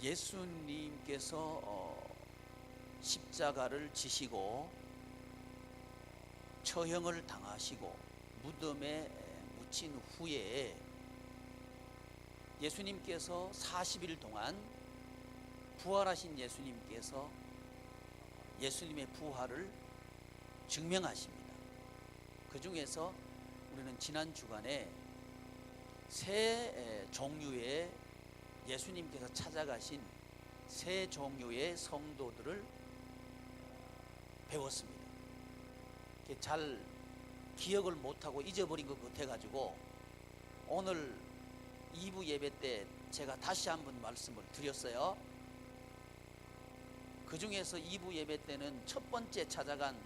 예수님께서 십자가를 지시고 처형을 당하시고 무덤에 묻힌 후에 예수님께서 40일 동안 부활하신 예수님께서 예수님의 부활을 증명하십니다. 그 중에서 우리는 지난 주간에 세 종류의 예수님께서 찾아가신 세 종류의 성도들을 배웠습니다. 잘 기억을 못하고 잊어버린 것 같아가지고 오늘 2부 예배 때 제가 다시 한번 말씀을 드렸어요. 그 중에서 2부 예배 때는 첫 번째 찾아간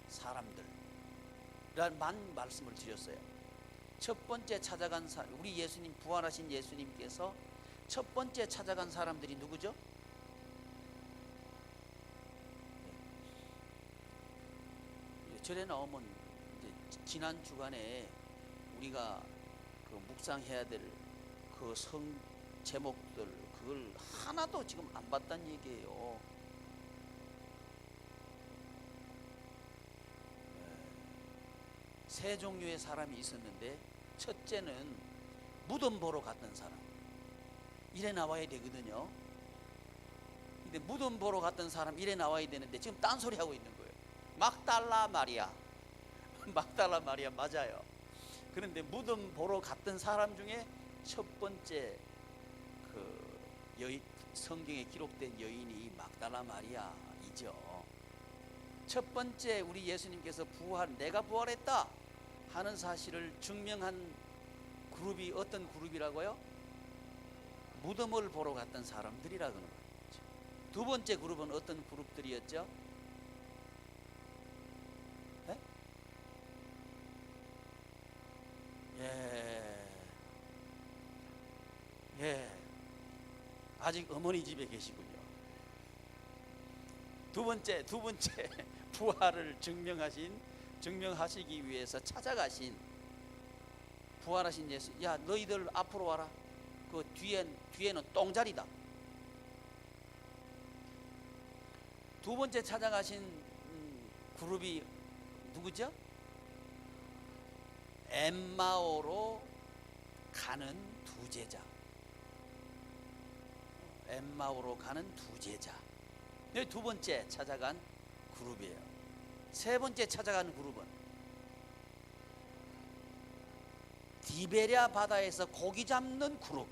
사람들이란 말씀을 드렸어요. 첫 번째 찾아간 우리 예수님, 부활하신 예수님께서 첫 번째 찾아간 사람들이 누구죠? 절에 나오면 이제 지난 주간에 우리가 그 묵상해야 될 그 성 제목들 그걸 하나도 지금 안 봤다는 얘기예요. 세 종류의 사람이 있었는데 첫째는 무덤 보러 갔던 사람. 이래 나와야 되거든요. 근데 무덤 보러 갔던 사람 이래 나와야 되는데 지금 딴소리 하고 있는 거예요. 막달라 마리아. 막달라 마리아 맞아요. 그런데 무덤 보러 갔던 사람 중에 첫 번째 그 성경에 기록된 여인이 막달라 마리아이죠. 첫 번째 우리 예수님께서 내가 부활했다 하는 사실을 증명한 그룹이 어떤 그룹이라고요? 무덤을 보러 갔던 사람들이라고 하는 거죠. 두 번째 그룹은 어떤 그룹들이었죠? 네? 예. 아직 어머니 집에 계시군요. 두 번째 부활을 증명하시기 위해서 찾아가신 부활하신 예수. 야, 너희들 앞으로 와라. 그 뒤에는 똥자리다. 두 번째 찾아가신 그룹이 누구죠? 엠마오로 가는 두 제자. 엠마오로 가는 두 제자. 여기 두 번째 찾아간 그룹이에요. 세 번째 찾아간 그룹은 디베랴 바다에서 고기 잡는 그룹.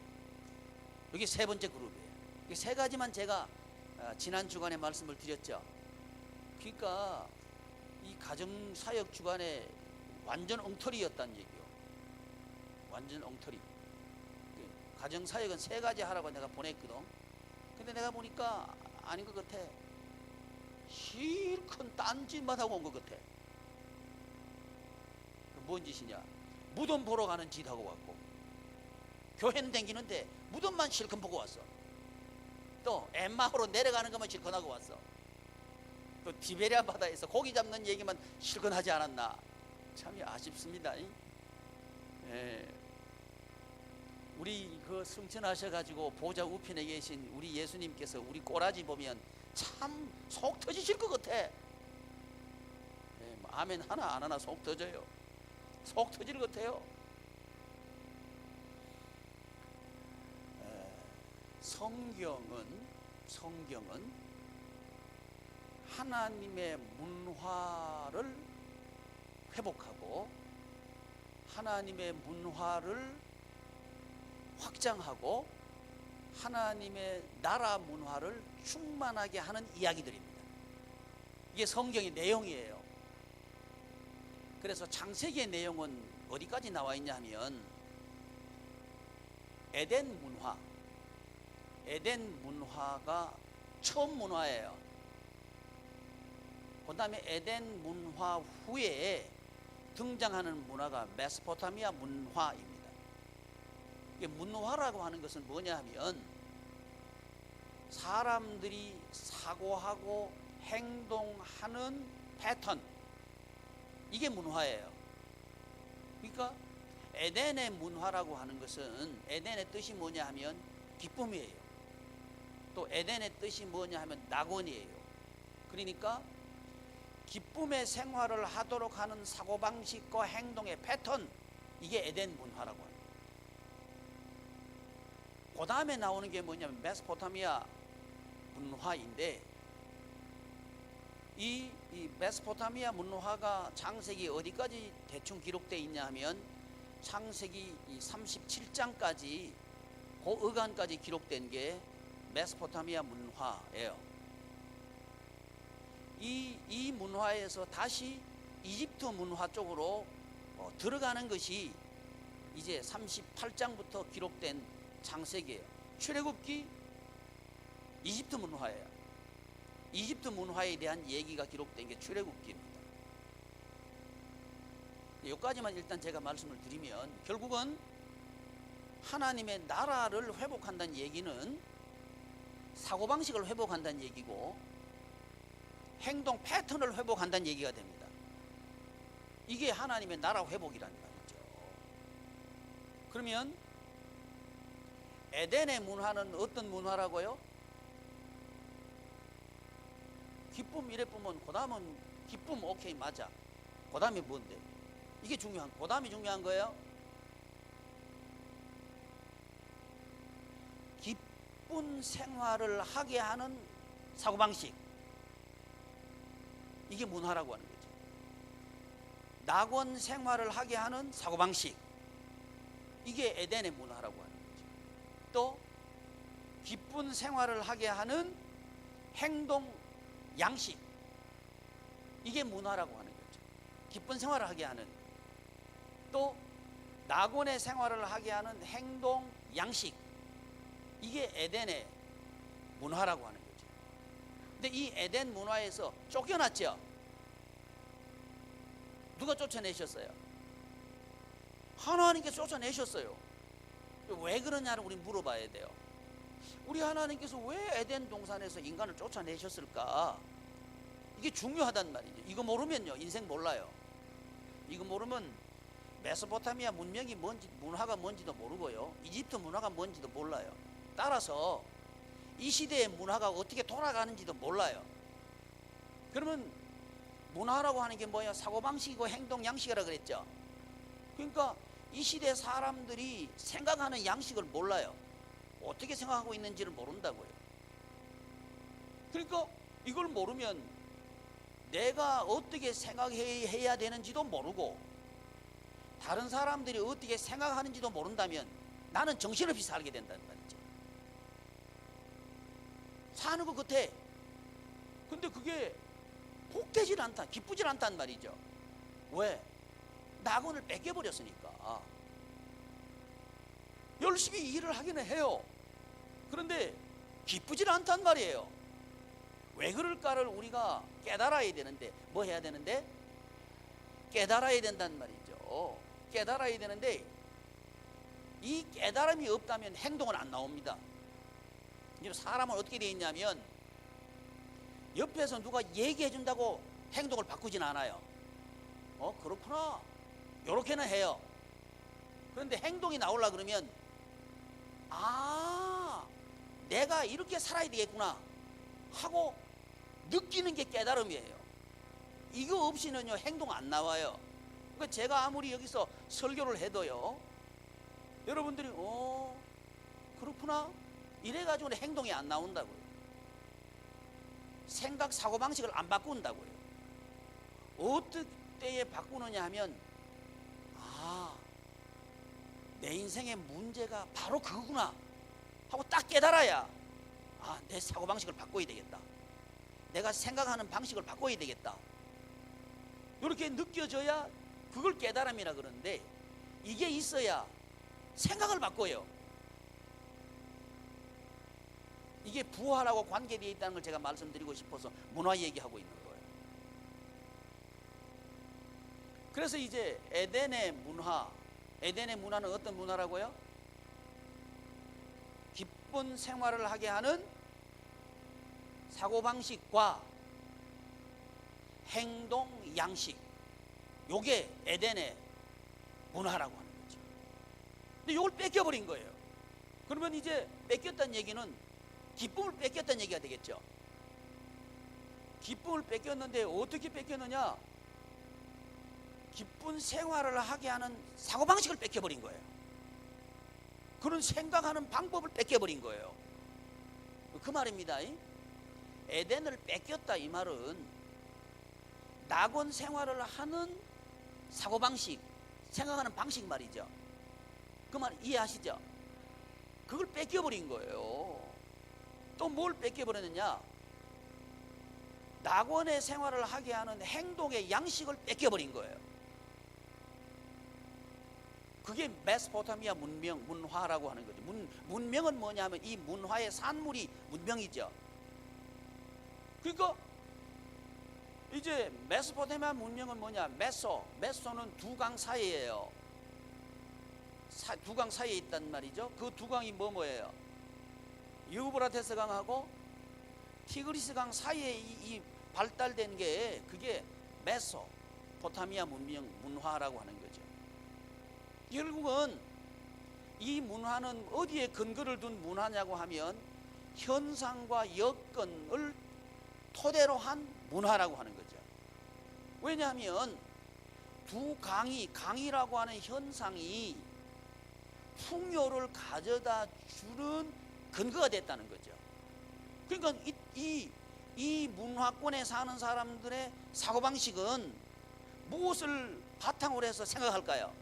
여기 세 번째 그룹이에요. 이 세 가지만 제가 지난 주간에 말씀을 드렸죠. 그러니까 이 가정사역 주간에 완전 엉터리였다는 얘기요. 완전 엉터리. 가정사역은 세 가지 하라고 내가 보냈거든. 근데 내가 보니까 아닌 것 같아. 실컷 딴짓만 하고 온 것 같아. 뭔 짓이냐? 무덤 보러 가는 짓 하고 왔고, 교회는 댕기는데 무덤만 실컷 보고 왔어. 또 엠마오로 내려가는 것만 실컷 하고 왔어. 또 디베랴 바다에서 고기 잡는 얘기만 실컷 하지 않았나? 참 아쉽습니다. 예. 우리 그 승천하셔가지고 보좌 우편에 계신 우리 예수님께서 우리 꼬라지 보면 참 속 터지실 것 같아. 예, 아멘 하나 안 하나 속 터져요. 속 터질 것 같아요. 성경은 하나님의 문화를 회복하고 하나님의 문화를 확장하고 하나님의 나라 문화를 충만하게 하는 이야기들입니다. 이게 성경의 내용이에요. 그래서 창세기의 내용은 어디까지 나와 있냐 하면 에덴 문화가 처음 문화예요. 그 다음에 에덴 문화 후에 등장하는 문화가 메소포타미아 문화입니다. 이게 문화라고 하는 것은 뭐냐 하면 사람들이 사고하고 행동하는 패턴, 이게 문화예요. 그러니까 에덴의 문화라고 하는 것은 에덴의 뜻이 뭐냐 하면 기쁨이에요. 또 에덴의 뜻이 뭐냐 하면 낙원이에요. 그러니까 기쁨의 생활을 하도록 하는 사고방식과 행동의 패턴, 이게 에덴 문화라고 합니다. 그 다음에 나오는 게 뭐냐면 메소포타미아 문화인데, 이 메소포타미아 문화가 창세기 어디까지 대충 기록되어 있냐 하면 창세기 37장까지 그 어간까지 기록된 게 메소포타미아 문화예요. 이 문화에서 다시 이집트 문화 쪽으로 들어가는 것이 이제 38장부터 기록된 창세기예요. 출애굽기 이집트 문화예요. 이집트 문화에 대한 얘기가 기록된 게 출애굽기입니다. 여기까지만 일단 제가 말씀을 드리면, 결국은 하나님의 나라를 회복한다는 얘기는 사고방식을 회복한다는 얘기고 행동 패턴을 회복한다는 얘기가 됩니다. 이게 하나님의 나라 회복이라는 말이죠. 그러면 에덴의 문화는 어떤 문화라고요? 기쁨 이래 보면 그 다음은 기쁨 오케이 맞아. 그 다음에 뭔데? 이게 중요한, 그 다음이 중요한 거예요. 기쁜 생활을 하게 하는 사고방식, 이게 문화라고 하는 거죠. 낙원 생활을 하게 하는 사고방식, 이게 에덴의 문화라고 하는 거죠. 또 기쁜 생활을 하게 하는 행동 양식, 이게 문화라고 하는 거죠. 기쁜 생활을 하게 하는, 또 낙원의 생활을 하게 하는 행동 양식, 이게 에덴의 문화라고 하는 거죠. 근데 이 에덴 문화에서 쫓겨났죠. 누가 쫓아내셨어요? 하나님께서 쫓아내셨어요. 왜 그러냐를 우리 물어봐야 돼요. 우리 하나님께서 왜 에덴 동산에서 인간을 쫓아내셨을까? 이게 중요하단 말이죠. 이거 모르면요 인생 몰라요. 이거 모르면 메소포타미아 문명이 뭔지, 문화가 뭔지도 모르고요, 이집트 문화가 뭔지도 몰라요. 따라서 이 시대의 문화가 어떻게 돌아가는지도 몰라요. 그러면 문화라고 하는 게 뭐예요? 사고방식이고 행동 양식이라 그랬죠. 그러니까 이 시대 사람들이 생각하는 양식을 몰라요. 어떻게 생각하고 있는지를 모른다고요. 그러니까 이걸 모르면 내가 어떻게 생각해야 되는지도 모르고 다른 사람들이 어떻게 생각하는지도 모른다면 나는 정신없이 살게 된다는 말이죠. 사는 것 같아. 근데 그게 복되질 않다, 기쁘질 않단 말이죠. 왜? 낙원을 뺏겨버렸으니까. 열심히 일을 하기는 해요. 그런데 기쁘질 않단 말이에요. 왜 그럴까를 우리가 깨달아야 되는데, 뭐 해야 되는데? 깨달아야 된단 말이죠. 깨달아야 되는데 이 깨달음이 없다면 행동은 안 나옵니다. 사람은 어떻게 되어 있냐면 옆에서 누가 얘기해 준다고 행동을 바꾸진 않아요. 그렇구나, 요렇게는 해요. 그런데 행동이 나오려 그러면 내가 이렇게 살아야 되겠구나 하고 느끼는 게 깨달음이에요. 이거 없이는요 행동 안 나와요. 그러니까 제가 아무리 여기서 설교를 해도요, 여러분들이 그렇구나 이래가지고는 행동이 안 나온다고요. 생각 사고방식을 안 바꾼다고요. 어떻게 바꾸느냐 하면 내 인생의 문제가 바로 그거구나 하고 딱 깨달아야 내 사고방식을 바꿔야 되겠다, 내가 생각하는 방식을 바꿔야 되겠다, 이렇게 느껴져야 그걸 깨달음이라 그러는데, 이게 있어야 생각을 바꿔요. 이게 부활하고 관계되어 있다는 걸 제가 말씀드리고 싶어서 문화 얘기하고 있는 거예요. 그래서 이제 에덴의 문화, 에덴의 문화는 어떤 문화라고요? 기쁜 생활을 하게 하는 사고방식과 행동 양식, 요게 에덴의 문화라고 하는 거죠. 근데 요걸 뺏겨버린 거예요. 그러면 이제 뺏겼다는 얘기는 기쁨을 뺏겼다는 얘기가 되겠죠. 기쁨을 뺏겼는데 어떻게 뺏겼느냐? 기쁜 생활을 하게 하는 사고방식을 뺏겨버린 거예요. 그런 생각하는 방법을 뺏겨버린 거예요. 그 말입니다. 에덴을 뺏겼다 이 말은 낙원 생활을 하는 사고방식, 생각하는 방식 말이죠. 그 말 이해하시죠? 그걸 뺏겨버린 거예요. 또 뭘 뺏겨버렸느냐? 낙원의 생활을 하게 하는 행동의 양식을 뺏겨버린 거예요. 그게 메소포타미아 문화라고 하는 거죠. 문명은 뭐냐면 이 문화의 산물이 문명이죠. 그러니까 이제 메소포타미아 문명은 뭐냐? 메소는 두 강 사이예요. 두 강 사이에 있단 말이죠. 그 두 강이 뭐예요? 유브라테스 강하고 티그리스 강 사이에 이 발달된 게 그게 메소포타미아 문화라고 하는 거죠. 결국은 이 문화는 어디에 근거를 둔 문화냐고 하면 현상과 여건을 토대로 한 문화라고 하는 거죠. 왜냐하면 두 강이라고 하는 현상이 풍요를 가져다 주는 근거가 됐다는 거죠. 그러니까 이 문화권에 사는 사람들의 사고방식은 무엇을 바탕으로 해서 생각할까요?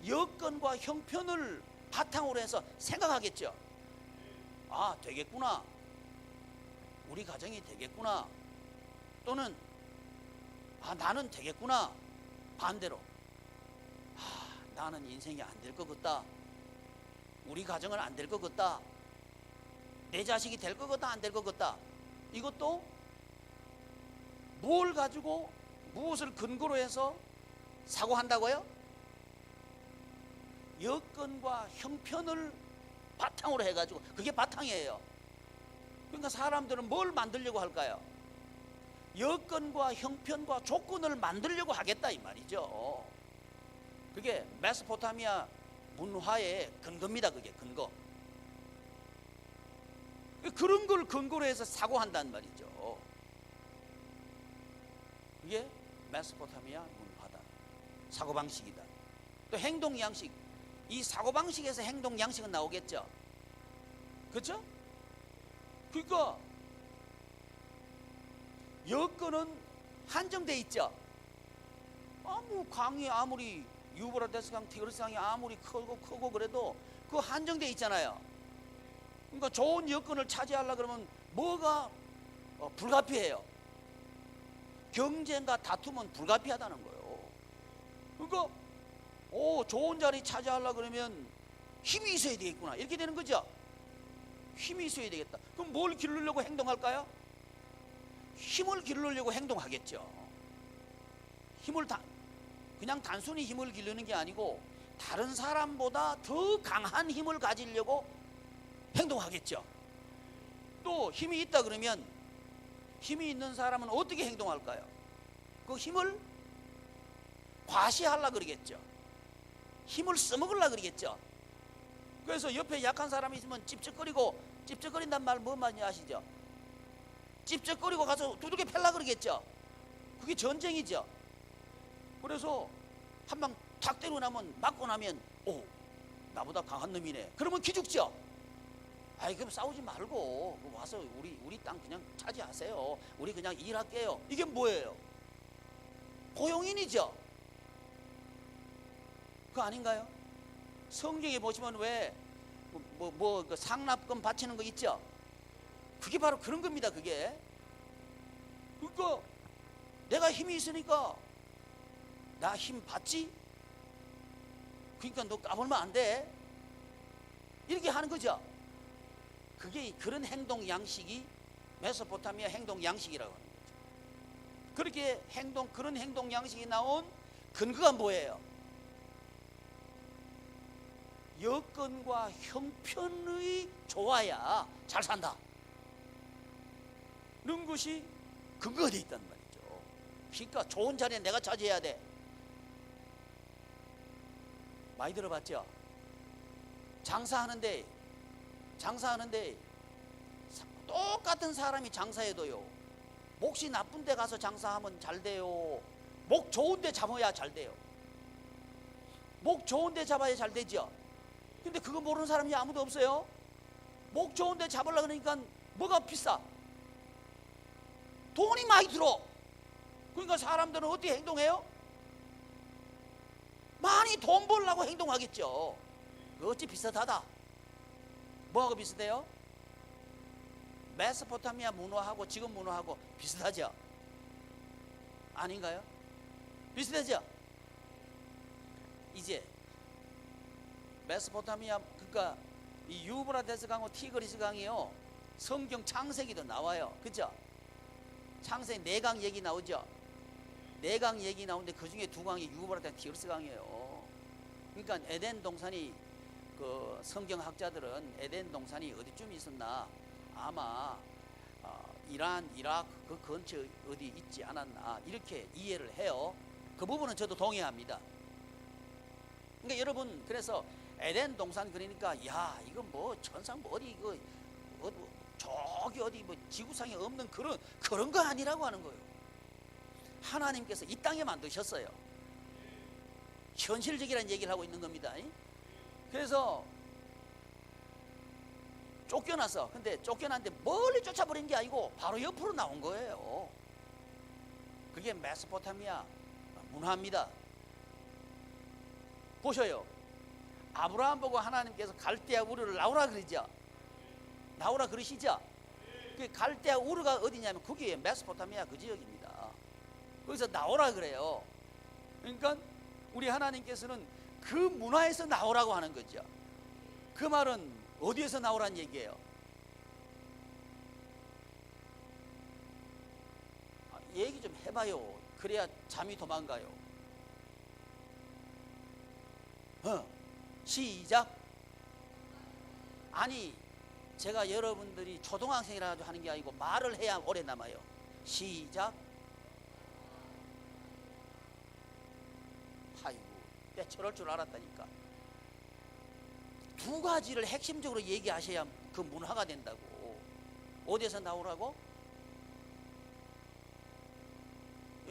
여건과 형편을 바탕으로 해서 생각하겠죠. 아, 되겠구나. 우리 가정이 되겠구나. 또는 나는 되겠구나. 반대로 나는 인생이 안 될 것 같다. 우리 가정은 안 될 것 같다. 내 자식이 될 것 같다, 안 될 것 같다. 이것도 뭘 가지고 무엇을 근거로 해서 사고한다고요? 여건과 형편을 바탕으로 해가지고 그게 바탕이에요. 그러니까 사람들은 뭘 만들려고 할까요? 여건과 형편과 조건을 만들려고 하겠다 이 말이죠. 그게 메소포타미아 문화의 근거입니다. 그게 근거. 그런 걸 근거로 해서 사고한다는 말이죠. 이게 메소포타미아 문화다. 사고방식이다. 또 행동양식. 이 사고방식에서 행동양식은 나오겠죠. 그렇죠? 그러니까 여건은 한정돼 있죠. 강이 아무리 유브라테스 강, 티그리스 강이 아무리 크고 그래도 그 한정돼 있잖아요. 그러니까 좋은 여건을 차지하려고 그러면 뭐가 불가피해요. 경쟁과 다툼은 불가피하다는 거예요. 그러니까 좋은 자리 차지하려고 그러면 힘이 있어야 되겠구나. 이렇게 되는 거죠. 힘이 있어야 되겠다. 그럼 뭘 기르려고 행동할까요? 힘을 기르려고 행동하겠죠. 그냥 단순히 힘을 기르는 게 아니고 다른 사람보다 더 강한 힘을 가지려고 행동하겠죠. 또 힘이 있다 그러면 힘이 있는 사람은 어떻게 행동할까요? 그 힘을 과시하려고 그러겠죠. 힘을 써먹으려고 그러겠죠. 그래서 옆에 약한 사람이 있으면 찝쩍거린단 말 뭔 말인지 아시죠? 찝쩍거리고 가서 두들겨 패려고 그러겠죠. 그게 전쟁이죠. 그래서 한 방 탁 때리고 나면 맞고 나면 나보다 강한 놈이네. 그러면 기죽죠. 그럼 싸우지 말고 와서 우리 땅 그냥 차지하세요. 우리 그냥 일할게요. 이게 뭐예요? 고용인이죠. 그거 아닌가요? 성경에 보시면 왜 그 상납금 바치는 거 있죠? 그게 바로 그런 겁니다. 그게. 그러니까 내가 힘이 있으니까 나 힘 받지? 그러니까 너 까불면 안 돼. 이렇게 하는 거죠. 그게 그런 행동 양식이 메소포타미아 행동 양식이라고 하는 거죠. 그렇게 그런 행동 양식이 나온 근거가 뭐예요? 여건과 형편이 좋아야 잘 산다. 이런 것이 근거가 되어 있단 말이죠. 그러니까 좋은 자리에 내가 차지해야 돼. 장사하는데 장사하는데 똑같은 사람이 장사해도요, 몫이 나쁜 데 가서 장사하면 잘 돼요, 목 좋은 데 잡아야 잘 돼요. 목 좋은 데 잡아야 잘 되죠. 근데 그거 모르는 사람이 아무도 없어요. 목 좋은 데 잡으려고 그러니까 뭐가 비싸? 돈이 많이 들어. 그러니까 사람들은 어떻게 행동해요? 많이 돈 벌려고 행동하겠죠. 어찌 비슷하다. 뭐하고 비슷해요? 메소포타미아 문화하고 지금 문화하고 비슷하죠? 아닌가요? 비슷하죠? 이제 메소포타미아, 그러니까 이 유브라데스 강하고 티그리스 강이요, 성경 창세기도 나와요. 그죠? 창세기 4강 얘기 나오죠? 4강 얘기 나오는데 그 중에 2강이 유브라데스 티그리스 강이에요. 그러니까 에덴 동산이, 그 성경학자들은 에덴 동산이 어디쯤 있었나, 아마 이란, 이라크 그 근처 어디 있지 않았나, 이렇게 이해를 해요. 그 부분은 저도 동의합니다. 그러니까 여러분, 그래서 에덴 동산 그러니까 야 이거 뭐 천상 뭐 어디 이거 저기 어디 뭐 지구상에 없는 그런 거 아니라고 하는 거예요. 하나님께서 이 땅에 만드셨어요. 현실적이라는 얘기를 하고 있는 겁니다. 그래서 쫓겨나서, 근데 쫓겨났는데 멀리 쫓아버린 게 아니고 바로 옆으로 나온 거예요. 그게 메소포타미아 문화입니다. 보셔요. 아브라함 보고 하나님께서 갈대아 우르를 나오라 그러죠. 나오라 그러시죠. 그 갈대아 우르가 어디냐면 거기에 메소포타미아 그 지역입니다. 거기서 나오라 그래요. 그러니까 우리 하나님께서는 그 문화에서 나오라고 하는 거죠. 그 말은 어디에서 나오라는 얘기예요? 얘기 좀 해봐요. 그래야 잠이 도망가요. 시작. 아니, 제가 여러분들이 초등학생이라 가지고 하는 게 아니고 말을 해야 오래 남아요. 시작. 아이고, 내가 저럴 줄 알았다니까. 2가지를 핵심적으로 얘기하셔야 그 문화가 된다고. 어디에서 나오라고?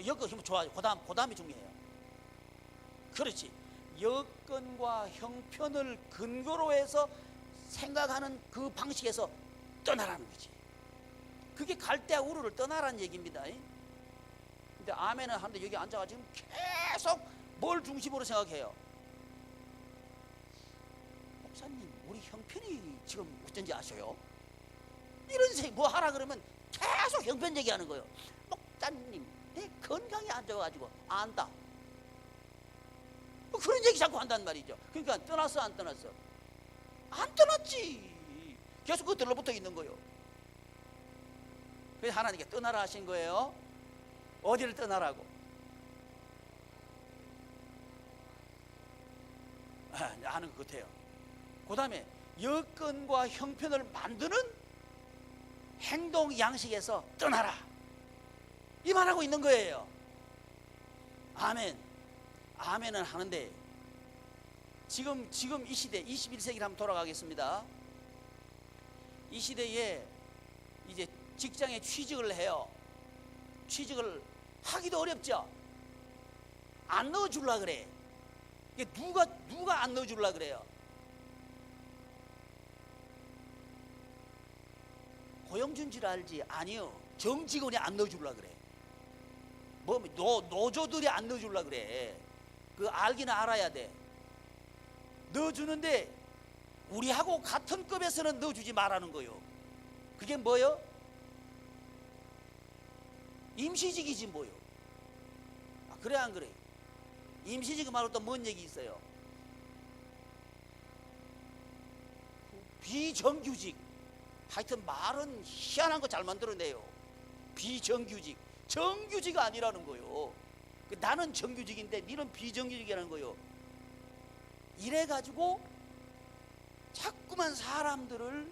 여건 힘 좋아요. 그 다음이 중요해요. 그렇지. 여건과 형편을 근거로 해서 생각하는 그 방식에서 떠나라는 거지. 그게 갈대아 우르를 떠나라는 얘기입니다. 근데 아멘은 하는데 여기 앉아가지고 계속 뭘 중심으로 생각해요? 목사님, 우리 형편이 지금 어쩐지 아셔요? 이런 생각, 뭐 하라 그러면 계속 형편 얘기하는 거예요. 목사님, 내 건강이 안 좋아가지고 안다. 그런 얘기 자꾸 한단 말이죠. 그러니까 떠났어, 안 떠났어? 안 떠났지. 계속 그 들러붙어 있는 거예요. 그래서 하나님께 떠나라 하신 거예요. 어디를 떠나라고? 아는 것 같아요. 그 다음에 여건과 형편을 만드는 행동 양식에서 떠나라, 이 말하고 있는 거예요. 아멘. 아멘은 하는데 지금 이 시대 21세기를 한번 돌아가겠습니다. 이 시대에 이제 직장에 취직을 해요. 취직을 하기도 어렵죠. 안 넣어줄라 그래. 이게 누가 안 넣어줄라 그래요? 고용준줄 알지? 아니요. 정직원이 안 넣어줄라 그래. 뭐 노조들이 안 넣어줄라 그래. 그 알기는 알아야 돼. 넣어주는데 우리하고 같은 급에서는 넣어주지 말라는 거요. 그게 뭐요? 임시직이지 뭐요. 그래 안 그래? 임시직 말고 또 뭔 얘기 있어요? 비정규직. 하여튼 말은 희한한 거 잘 만들어내요. 비정규직. 정규직 아니라는 거요. 나는 정규직인데 니는 비정규직이라는 거요. 이래가지고 자꾸만 사람들을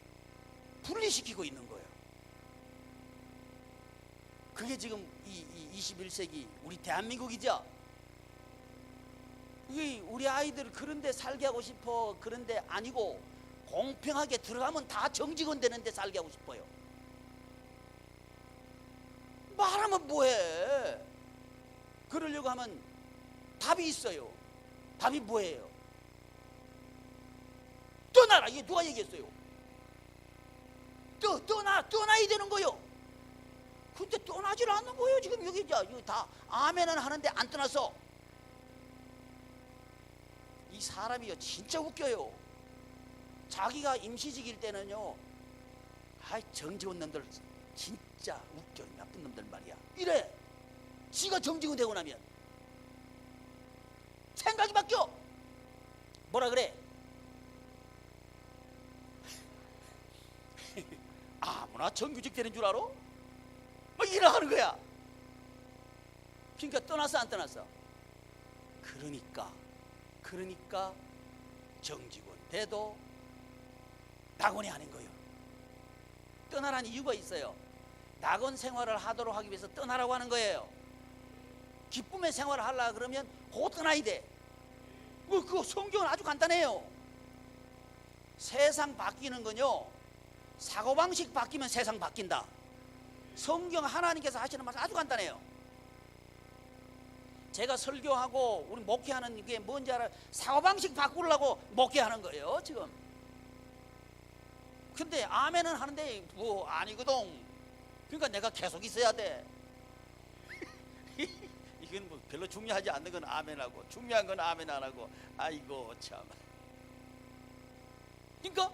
분리시키고 있는 거예요. 그게 지금 이 21세기 우리 대한민국이죠. 우리 아이들 그런데 살게 하고 싶어, 그런데 아니고 공평하게 들어가면 다 정직원 되는데 살게 하고 싶어요. 말하면 뭐해? 그러려고 하면 답이 있어요. 답이 뭐예요? 떠나라. 이게 누가 얘기했어요? 떠나야 되는 거요. 근데 떠나질 않는 거예요. 지금 여기 다 아멘은 하는데 안 떠났어. 이 사람이요 진짜 웃겨요. 자기가 임시직일 때는요, 아이 정직원 놈들 진짜 웃겨. 나쁜 놈들 말이야. 이래. 지가 정직원 되고 나면 생각이 바뀌어. 뭐라 그래? 아무나 정규직 되는 줄 알아? 뭐 이러하는 거야. 그러니까 떠났어 안 떠났어? 그러니까 정직원 돼도 낙원이 아닌 거예요. 떠나라는 이유가 있어요. 낙원 생활을 하도록 하기 위해서 떠나라고 하는 거예요. 기쁨의 생활을 하려고 그러면 곧 떠나야 돼. 그 성경은 아주 간단해요. 세상 바뀌는 건요, 사고방식 바뀌면 세상 바뀐다. 성경 하나님께서 하시는 말씀 아주 간단해요. 제가 설교하고 우리 목회하는 게 뭔지 알아요? 사고방식 바꾸려고 목회하는 거예요 지금. 근데 아멘은 하는데 뭐 아니거든. 그러니까 내가 계속 있어야 돼. 이건 뭐 별로 중요하지 않는 건 아멘하고 중요한 건 아멘 안 하고. 아이고 참. 그러니까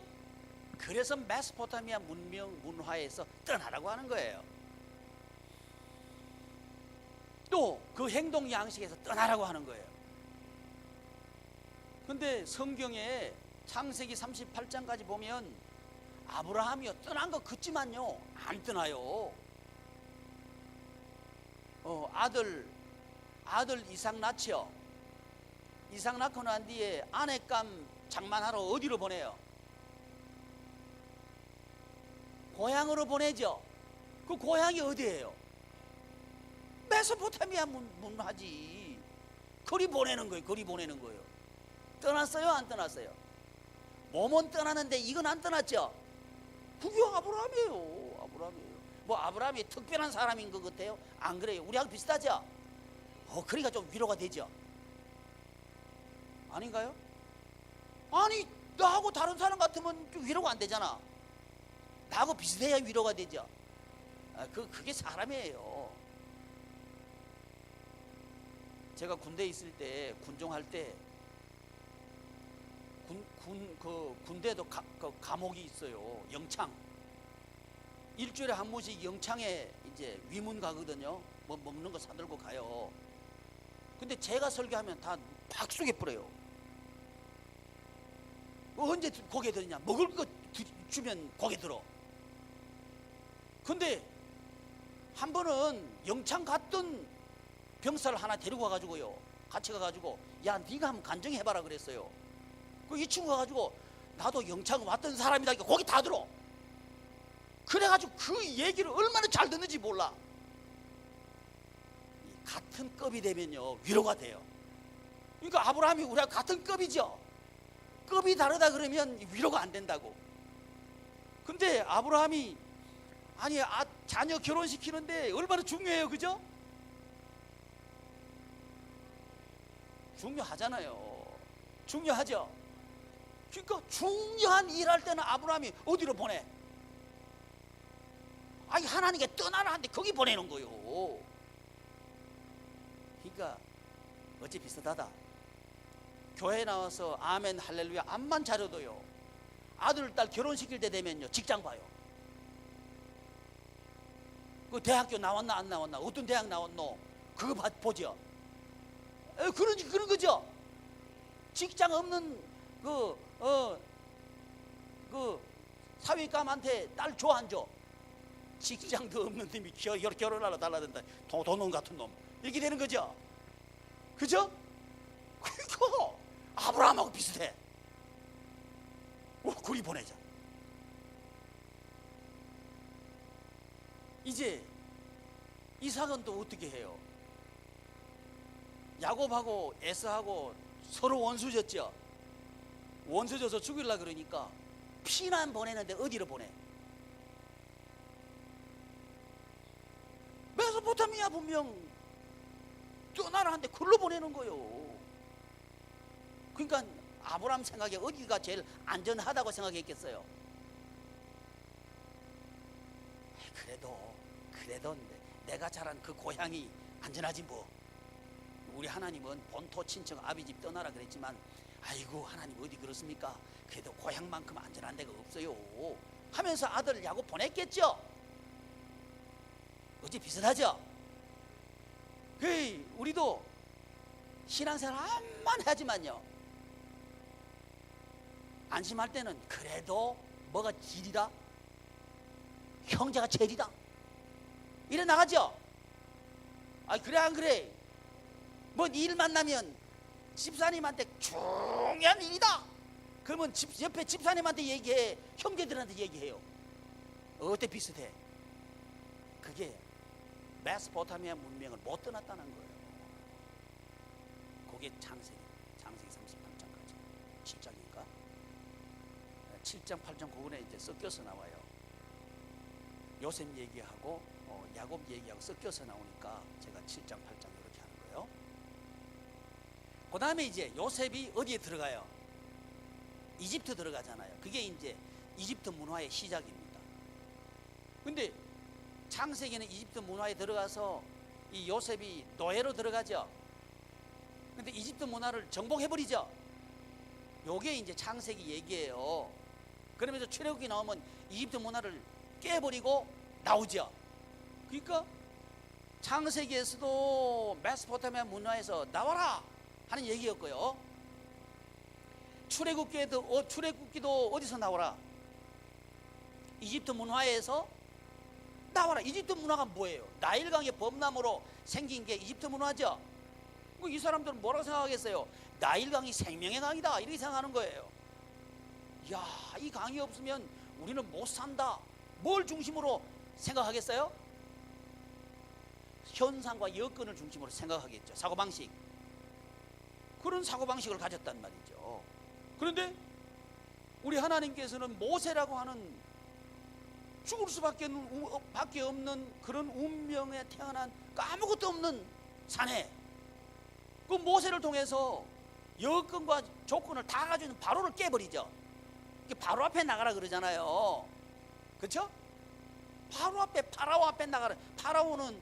그래서 메소포타미아 문화에서 떠나라고 하는 거예요. 또 그 행동 양식에서 떠나라고 하는 거예요. 근데 성경에 창세기 38장까지 보면 아브라함이요 떠난 거 같지만요 안 떠나요. 아들 이삭 낳죠. 이삭 낳고 난 뒤에 아내감 장만하러 어디로 보내요? 고향으로 보내죠. 그 고향이 어디예요? 메소포타미아 문화지. 거리 보내는 거예요. 떠났어요 안 떠났어요? 몸은 떠나는데 이건 안 떠났죠. 그게 아브라함이에요. 뭐 아브라함이 특별한 사람인 것 같아요? 안 그래요. 우리하고 비슷하죠. 그러니까 좀 위로가 되죠. 아닌가요? 아니 나하고 다른 사람 같으면 좀 위로가 안 되잖아. 나하고 비슷해야 위로가 되죠. 그게 사람이에요. 제가 군대에 있을 때, 군종할 때, 군대도 감옥이 있어요. 영창. 일주일에 한 번씩 영창에 이제 위문 가거든요. 뭐 먹는 거 사들고 가요. 근데 제가 설교하면 다 박수게 뿌려요. 언제 고개 들냐? 먹을 거 주면 고개 들어. 근데 한 번은 영창 갔던 병사를 하나 데리고 가가지고요, 같이 가가지고 야 네가 한번 간증해봐라 그랬어요. 이 친구가 가지고 나도 영창 왔던 사람이다. 거기 다 들어. 그래가지고 그 얘기를 얼마나 잘 듣는지 몰라. 같은 급이 되면요 위로가 돼요. 그러니까 아브라함이 우리하고 같은 급이죠. 급이 다르다 그러면 위로가 안 된다고. 근데 아브라함이 아니 자녀 결혼시키는데 얼마나 중요해요, 그죠? 중요하잖아요. 중요하죠. 그러니까 중요한 일 할 때는 아브라함이 어디로 보내? 아니 하나님께 떠나라 하는데 거기 보내는 거요. 그러니까 어찌 비슷하다. 교회 나와서 아멘 할렐루야 암만 잘해도요, 아들 딸 결혼시킬 때 되면요 직장 봐요. 그 대학교 나왔나 안 나왔나, 어떤 대학 나왔노 그거 보죠. 그런 거죠. 직장 없는 그 사위감한테 딸 줘 안 줘? 직장도 없는 놈이 결혼하러 달라든다. 도둑놈 같은 놈. 이렇게 되는 거죠. 그죠? 그거 아브라함하고 비슷해. 그리 보내자. 이제 이삭은 또 어떻게 해요? 야곱하고 에서하고 서로 원수졌죠. 원수져서 죽이려고 그러니까 피난 보내는데 어디로 보내? 메소포타미아 분명 떠나라 하는데 글로 보내는 거예요. 그러니까 아브라함 생각에 어디가 제일 안전하다고 생각했겠어요? 그래도 내가 자란 그 고향이 안전하지 뭐. 우리 하나님은 본토 친척 아비집 떠나라 그랬지만 아이고 하나님 어디 그렇습니까? 그래도 고향만큼 안전한 데가 없어요 하면서 아들 야곱 보냈겠죠. 어찌 비슷하죠? 우리도 신앙생활 암만 하지만요, 안심할 때는 그래도 뭐가 질이다? 형제가 제일이다 이래 나가죠. 그래 안 그래? 뭐 일 만나면 집사님한테 중요한 일이다 그러면 옆에 집사님한테 얘기해, 형제들한테 얘기해요. 어때 비슷해? 그게 메소포타미아 문명을 못 떠났다는 거예요. 그게 창세기 38장까지 7장인가? 7장 8장 그거에 이제 섞여서 나와요. 요셉 얘기하고 야곱 얘기하고 섞여서 나오니까 제가 7장 8장 이렇게 하는 거예요. 그 다음에 이제 요셉이 어디에 들어가요? 이집트 들어가잖아요. 그게 이제 이집트 문화의 시작입니다. 근데 창세기는 이집트 문화에 들어가서 이 요셉이 노예로 들어가죠. 근데 이집트 문화를 정복해버리죠. 요게 이제 창세기 얘기예요. 그러면서 출애굽기 나오면 이집트 문화를 깨버리고 나오죠. 그러니까 창세기에서도 메소포타미아 문화에서 나와라 하는 얘기였고요. 출애굽기도 어디서 나오라? 이집트 문화에서 나와라. 이집트 문화가 뭐예요? 나일강의 범람으로 생긴 게 이집트 문화죠. 이 사람들은 뭐라고 생각하겠어요? 나일강이 생명의 강이다 이렇게 생각하는 거예요. 야, 이 강이 없으면 우리는 못 산다. 뭘 중심으로 생각하겠어요? 현상과 여건을 중심으로 생각하겠죠. 사고방식. 그런 사고방식을 가졌단 말이죠. 그런데 우리 하나님께서는 모세라고 하는 죽을 수밖에 없는 그런 운명에 태어난 아무것도 없는 사내, 그 모세를 통해서 여건과 조건을 다 가지고 있는 바로를 깨버리죠. 바로 앞에 나가라 그러잖아요. 그렇죠? 바로 앞에, 파라오 앞에 나가라. 파라오는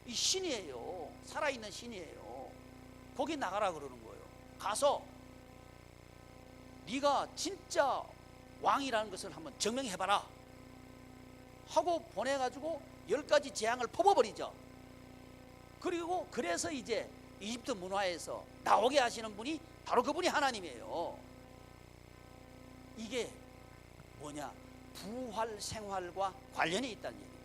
이 신이에요. 살아있는 신이에요. 거기 나가라 그러는 거예요. 가서 네가 진짜 왕이라는 것을 한번 증명해봐라 하고 보내가지고 10가지 재앙을 퍼버리죠. 그리고 그래서 이제 이집트 문화에서 나오게 하시는 분이 바로 그분이 하나님이에요. 이게 뭐냐? 부활 생활과 관련이 있다는 얘기입니다.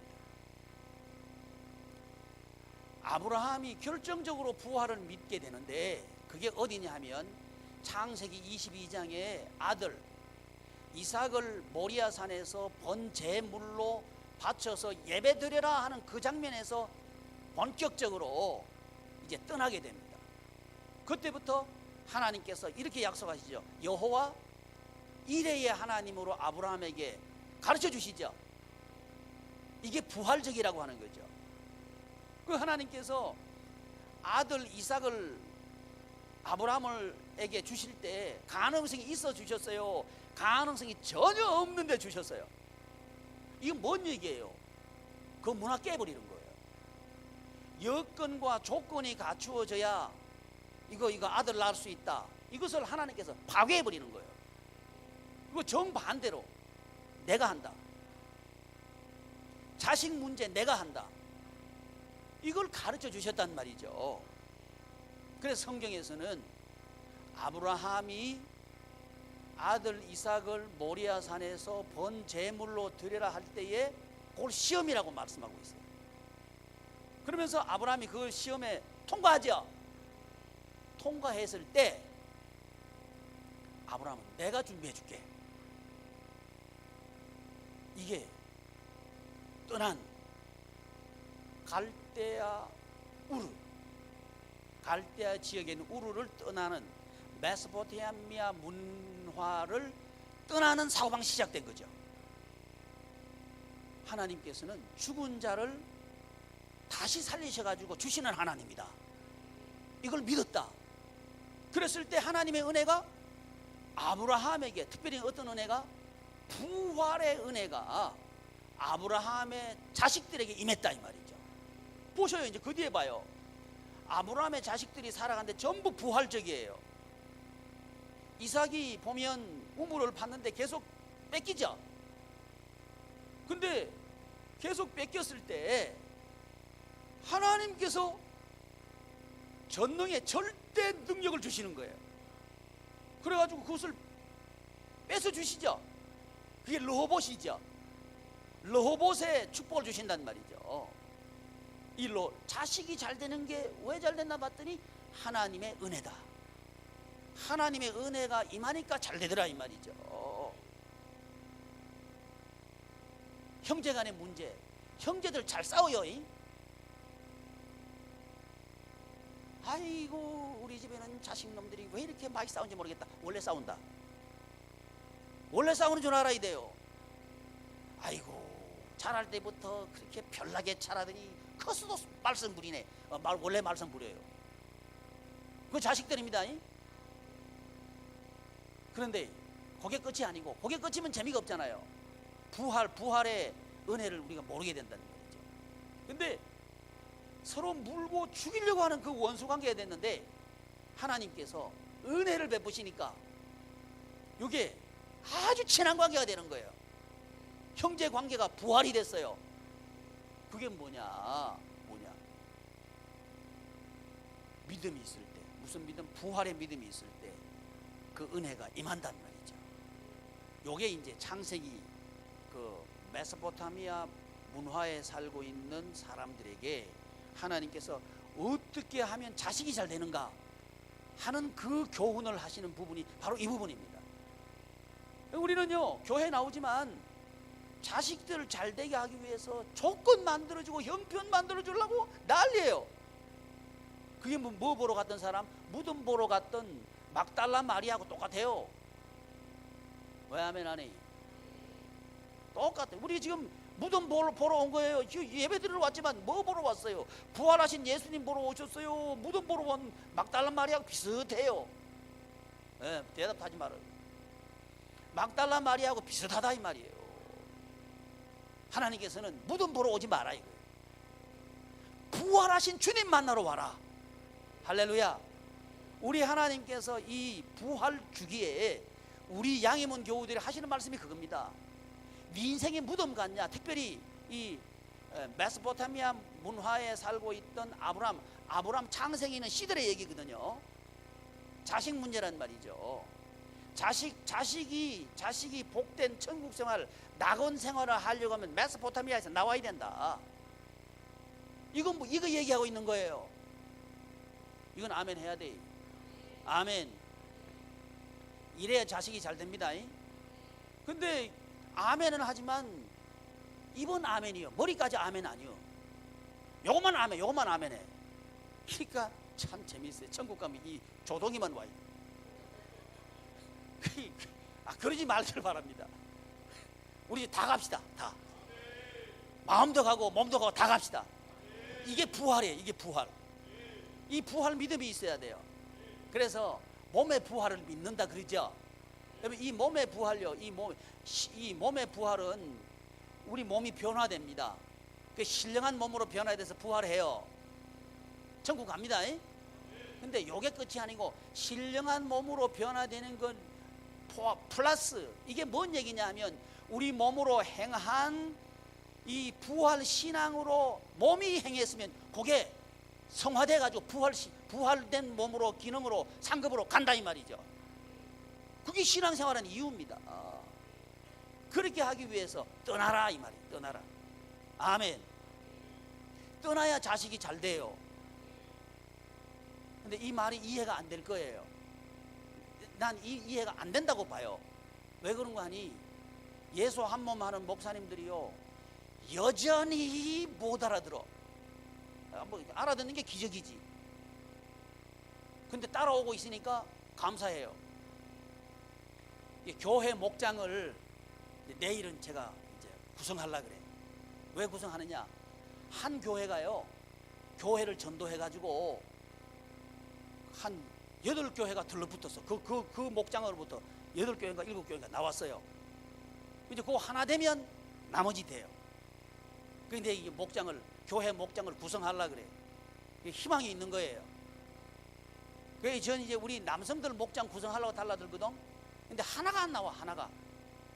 아브라함이 결정적으로 부활을 믿게 되는데 그게 어디냐 하면 창세기 22장에 아들 이삭을 모리아산에서 번제물로 바쳐서 예배드려라 하는 그 장면에서 본격적으로 이제 떠나게 됩니다. 그때부터 하나님께서 이렇게 약속하시죠. 여호와 이레의 하나님으로 아브라함에게 가르쳐 주시죠. 이게 부활적이라고 하는 거죠. 그 하나님께서 아들 이삭을 아브라함에게 주실 때 가능성이 있어 주셨어요? 가능성이 전혀 없는데 주셨어요? 이건 뭔 얘기예요? 그 문화 깨버리는 거예요. 여건과 조건이 갖추어져야 이거 아들 낳을 수 있다. 이것을 하나님께서 파괴해버리는 거예요. 그거 정반대로 내가 한다. 자식 문제 내가 한다. 이걸 가르쳐 주셨단 말이죠. 그래서 성경에서는 아브라함이 아들 이삭을 모리아산에서 번제물로 드려라 할 때에 그걸 시험이라고 말씀하고 있어요. 그러면서 아브라함이 그 시험에 통과하죠. 통과했을 때 아브라함은 내가 준비해 줄게. 이게 떠난 갈대아 우르, 갈대아 지역에 있는 우르를 떠나는 메소포타미아 문화를 떠나는 사고방식이 시작된 거죠. 하나님께서는 죽은 자를 다시 살리셔가지고 주시는 하나님이다. 이걸 믿었다. 그랬을 때 하나님의 은혜가 아브라함에게, 특별히 어떤 은혜가, 부활의 은혜가 아브라함의 자식들에게 임했다 이 말이죠. 보셔요. 이제 그 뒤에 봐요. 아브라함의 자식들이 살아가는데 전부 부활적이에요. 이삭이 보면 우물을 팠는데 계속 뺏기죠. 근데 계속 뺏겼을 때 하나님께서 전능의 절대 능력을 주시는 거예요. 그래가지고 그것을 뺏어 주시죠. 그게 르호봇이죠. 르호봇의 축복을 주신단 말이죠. 자식이 잘 되는 게 왜 잘 됐나 봤더니 하나님의 은혜다. 하나님의 은혜가 임하니까 잘 되더라 이 말이죠. 형제간의 문제, 형제들 잘 싸워요. 아이고 우리 집에는 자식놈들이 왜 이렇게 많이 싸운지 모르겠다. 원래 싸운다. 원래 싸우는 줄 알아야 돼요. 아이고 자랄 때부터 그렇게 별나게 자라더니 커서도 말썽 부리네. 원래 말썽 부려요. 그 자식들입니다. 그런데 그게 끝이 아니고, 그게 끝이면 재미가 없잖아요. 부활의 은혜를 우리가 모르게 된다는 거죠. 근데 서로 물고 죽이려고 하는 그 원수 관계가 됐는데 하나님께서 은혜를 베푸시니까 이게 아주 친한 관계가 되는 거예요. 형제 관계가 부활이 됐어요. 그게 뭐냐? 믿음이 있을 때. 무슨 믿음? 부활의 믿음이 있을 때 그 은혜가 임한단 말이죠. 요게 이제 창세기 그 메소포타미아 문화에 살고 있는 사람들에게 하나님께서 어떻게 하면 자식이 잘 되는가 하는 그 교훈을 하시는 부분이 바로 이 부분입니다. 우리는요 교회 나오지만 자식들 잘 되게 하기 위해서 조건 만들어주고 형편 만들어주려고 난리예요. 그게 뭐 보러 갔던 사람? 무덤 보러 갔던 막달라 마리아하고 똑같아요. 왜 아멘 안 해? 똑같아요. 우리 지금 무덤 보러 온 거예요. 예배 드리러 왔지만 뭐 보러 왔어요? 부활하신 예수님 보러 오셨어요. 무덤 보러 온 막달라 마리아하고 비슷해요. 네, 대답하지 말아요. 막달라 마리아하고 비슷하다 이 말이에요. 하나님께서는 무덤 보러 오지 마라 이거예요. 부활하신 주님 만나러 와라. 할렐루야. 우리 하나님께서 이 부활 주기에 우리 양해문 교우들이 하시는 말씀이 그겁니다. 네 인생의 무덤 같냐? 특별히 이 메소포타미아 문화에 살고 있던 아브람 창세기는 시들의 얘기거든요. 자식 문제란 말이죠. 자식이 복된 천국 생활, 낙원 생활을 하려고 하면 메소포타미아에서 나와야 된다. 이거 얘기하고 있는 거예요. 이건 아멘 해야 돼. 아멘. 이래야 자식이 잘 됩니다. 근데 아멘은 하지만 입은 아멘이요. 머리까지 아멘 아니요. 요것만 아멘해. 그러니까 참 재미있어요. 천국 가면 이 조동이만 와요. 그러지 말기를 바랍니다. 우리 다 갑시다. 다. 마음도 가고 몸도 가고 다 갑시다. 이게 부활이에요. 이게 부활. 이 부활 믿음이 있어야 돼요. 그래서 몸의 부활을 믿는다 그러죠. 여러분 이 몸의 부활요. 이 몸의 부활은 우리 몸이 변화됩니다. 그 신령한 몸으로 변화돼서 부활해요. 천국 갑니다. 근데 이게 끝이 아니고 신령한 몸으로 변화되는 건 플러스 이게 뭔 얘기냐 하면 우리 몸으로 행한 이 부활 신앙으로 몸이 행했으면 그게 성화돼 가지고 부활된 몸으로 기능으로 상급으로 간다 이 말이죠. 그게 신앙생활의 이유입니다. 그렇게 하기 위해서 떠나라 이 말이에요. 떠나라. 아멘. 떠나야 자식이 잘 돼요. 근데 이 말이 이해가 안 될 거예요. 난 이해가 안 된다고 봐요. 왜 그런 거 하니? 예수 한 몸 하는 목사님들이요 여전히 못 알아들어. 뭐 알아듣는 게 기적이지. 근데 따라오고 있으니까 감사해요. 교회 목장을 내일은 제가 이제 구성하려고 그래. 왜 구성하느냐? 한 교회가요, 교회를 전도해가지고 한 8교회가 들러붙었어. 그 목장으로부터 8교회인가 7교회가 나왔어요. 이제 그거 하나 되면 나머지 돼요. 그런데 이 목장을, 교회 목장을 구성하려고 그래. 희망이 있는 거예요. 그래서 저는 이제 우리 남성들 목장 구성하려고 달라들거든. 근데 하나가 안 나와, 하나가.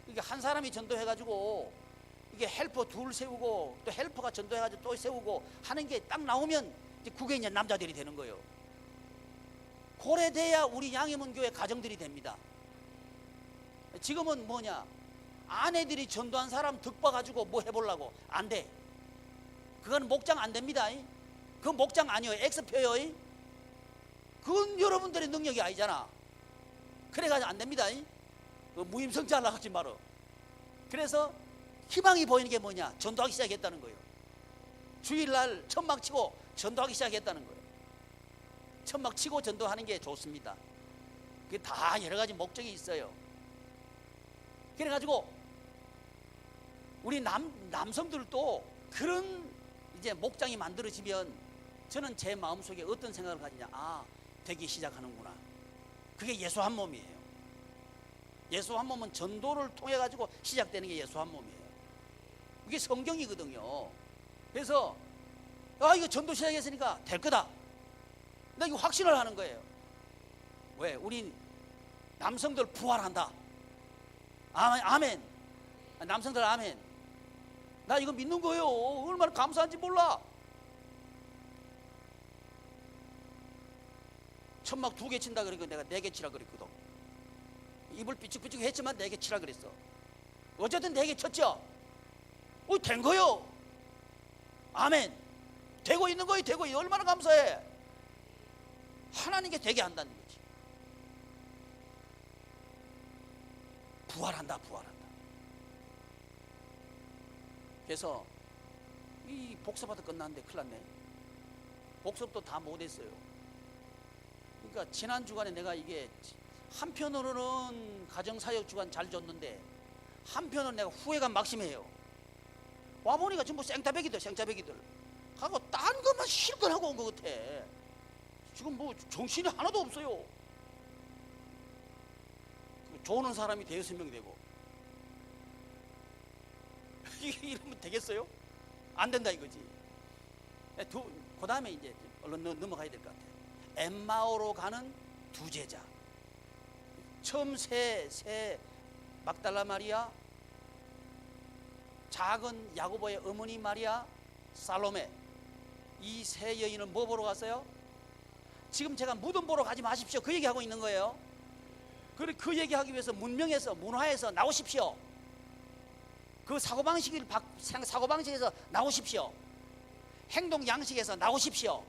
이게 한 사람이 전도해가지고 이게 헬퍼 둘 세우고 또 헬퍼가 전도해가지고 또 세우고 하는 게 딱 나오면 이제 그게 이제 남자들이 되는 거예요. 그래 돼야 우리 양희문교회 가정들이 됩니다. 지금은 뭐냐? 아내들이 전도한 사람 득봐가지고 뭐 해보려고. 안 돼. 그건 목장 안 됩니다. 그 목장 아니에요. 엑스표요. 그건 여러분들의 능력이 아니잖아. 그래가지고 안 됩니다. 무임승차 하려고 하지 말어. 그래서 희망이 보이는 게 뭐냐? 전도하기 시작했다는 거예요. 주일날 천막 치고 전도하기 시작했다는 거예요. 천막 치고 전도하는 게 좋습니다. 그게 다 여러 가지 목적이 있어요. 그래가지고 우리 남성들도 그런 이제 목장이 만들어지면 저는 제 마음속에 어떤 생각을 가지냐? 아, 되기 시작하는구나. 그게 예수 한 몸이에요. 예수 한 몸은 전도를 통해 가지고 시작되는 게 예수 한 몸이에요. 이게 성경이거든요. 그래서 이거 전도 시작했으니까 될 거다. 나 이거 확신을 하는 거예요. 왜? 우린 남성들 부활한다. 아멘. 남성들 아멘. 나 이거 믿는 거예요. 얼마나 감사한지 몰라. 천막 2개 친다 그러니까 내가 4개 치라 그랬거든. 입을 삐죽삐죽 했지만 4개 치라 그랬어. 어쨌든 4개 쳤죠. 된 거요. 아멘. 되고 있는 거예요. 되고 있는. 얼마나 감사해. 하나님께 되게 한다는 거지. 부활한다. 그래서 이 복습하다 끝났는데 큰일 났네. 복습도 다 못했어요. 그러니까 지난 주간에 내가 이게 한편으로는 가정사역 주간 잘 줬는데 한편으로는 내가 후회가 막심해요. 와보니까 전부 생타배기들 하고 딴 것만 실컷 하고 온 것 같아. 지금 뭐 정신이 하나도 없어요. 조는 사람이 대여섯 명 되고 이러면 되겠어요? 안 된다 이거지. 그 다음에 이제 얼른 넘어가야 될 것 같아요. 엠마오로 가는 2제자. 처음 새 막달라 마리아, 작은 야고보의 어머니 마리아, 살로메, 이 3여인은 뭐 보러 갔어요? 지금 제가 무덤 보러 가지 마십시오 그 얘기하고 있는 거예요. 그 얘기하기 위해서 문화에서 나오십시오. 그 사고방식에서 나오십시오. 행동 양식에서 나오십시오.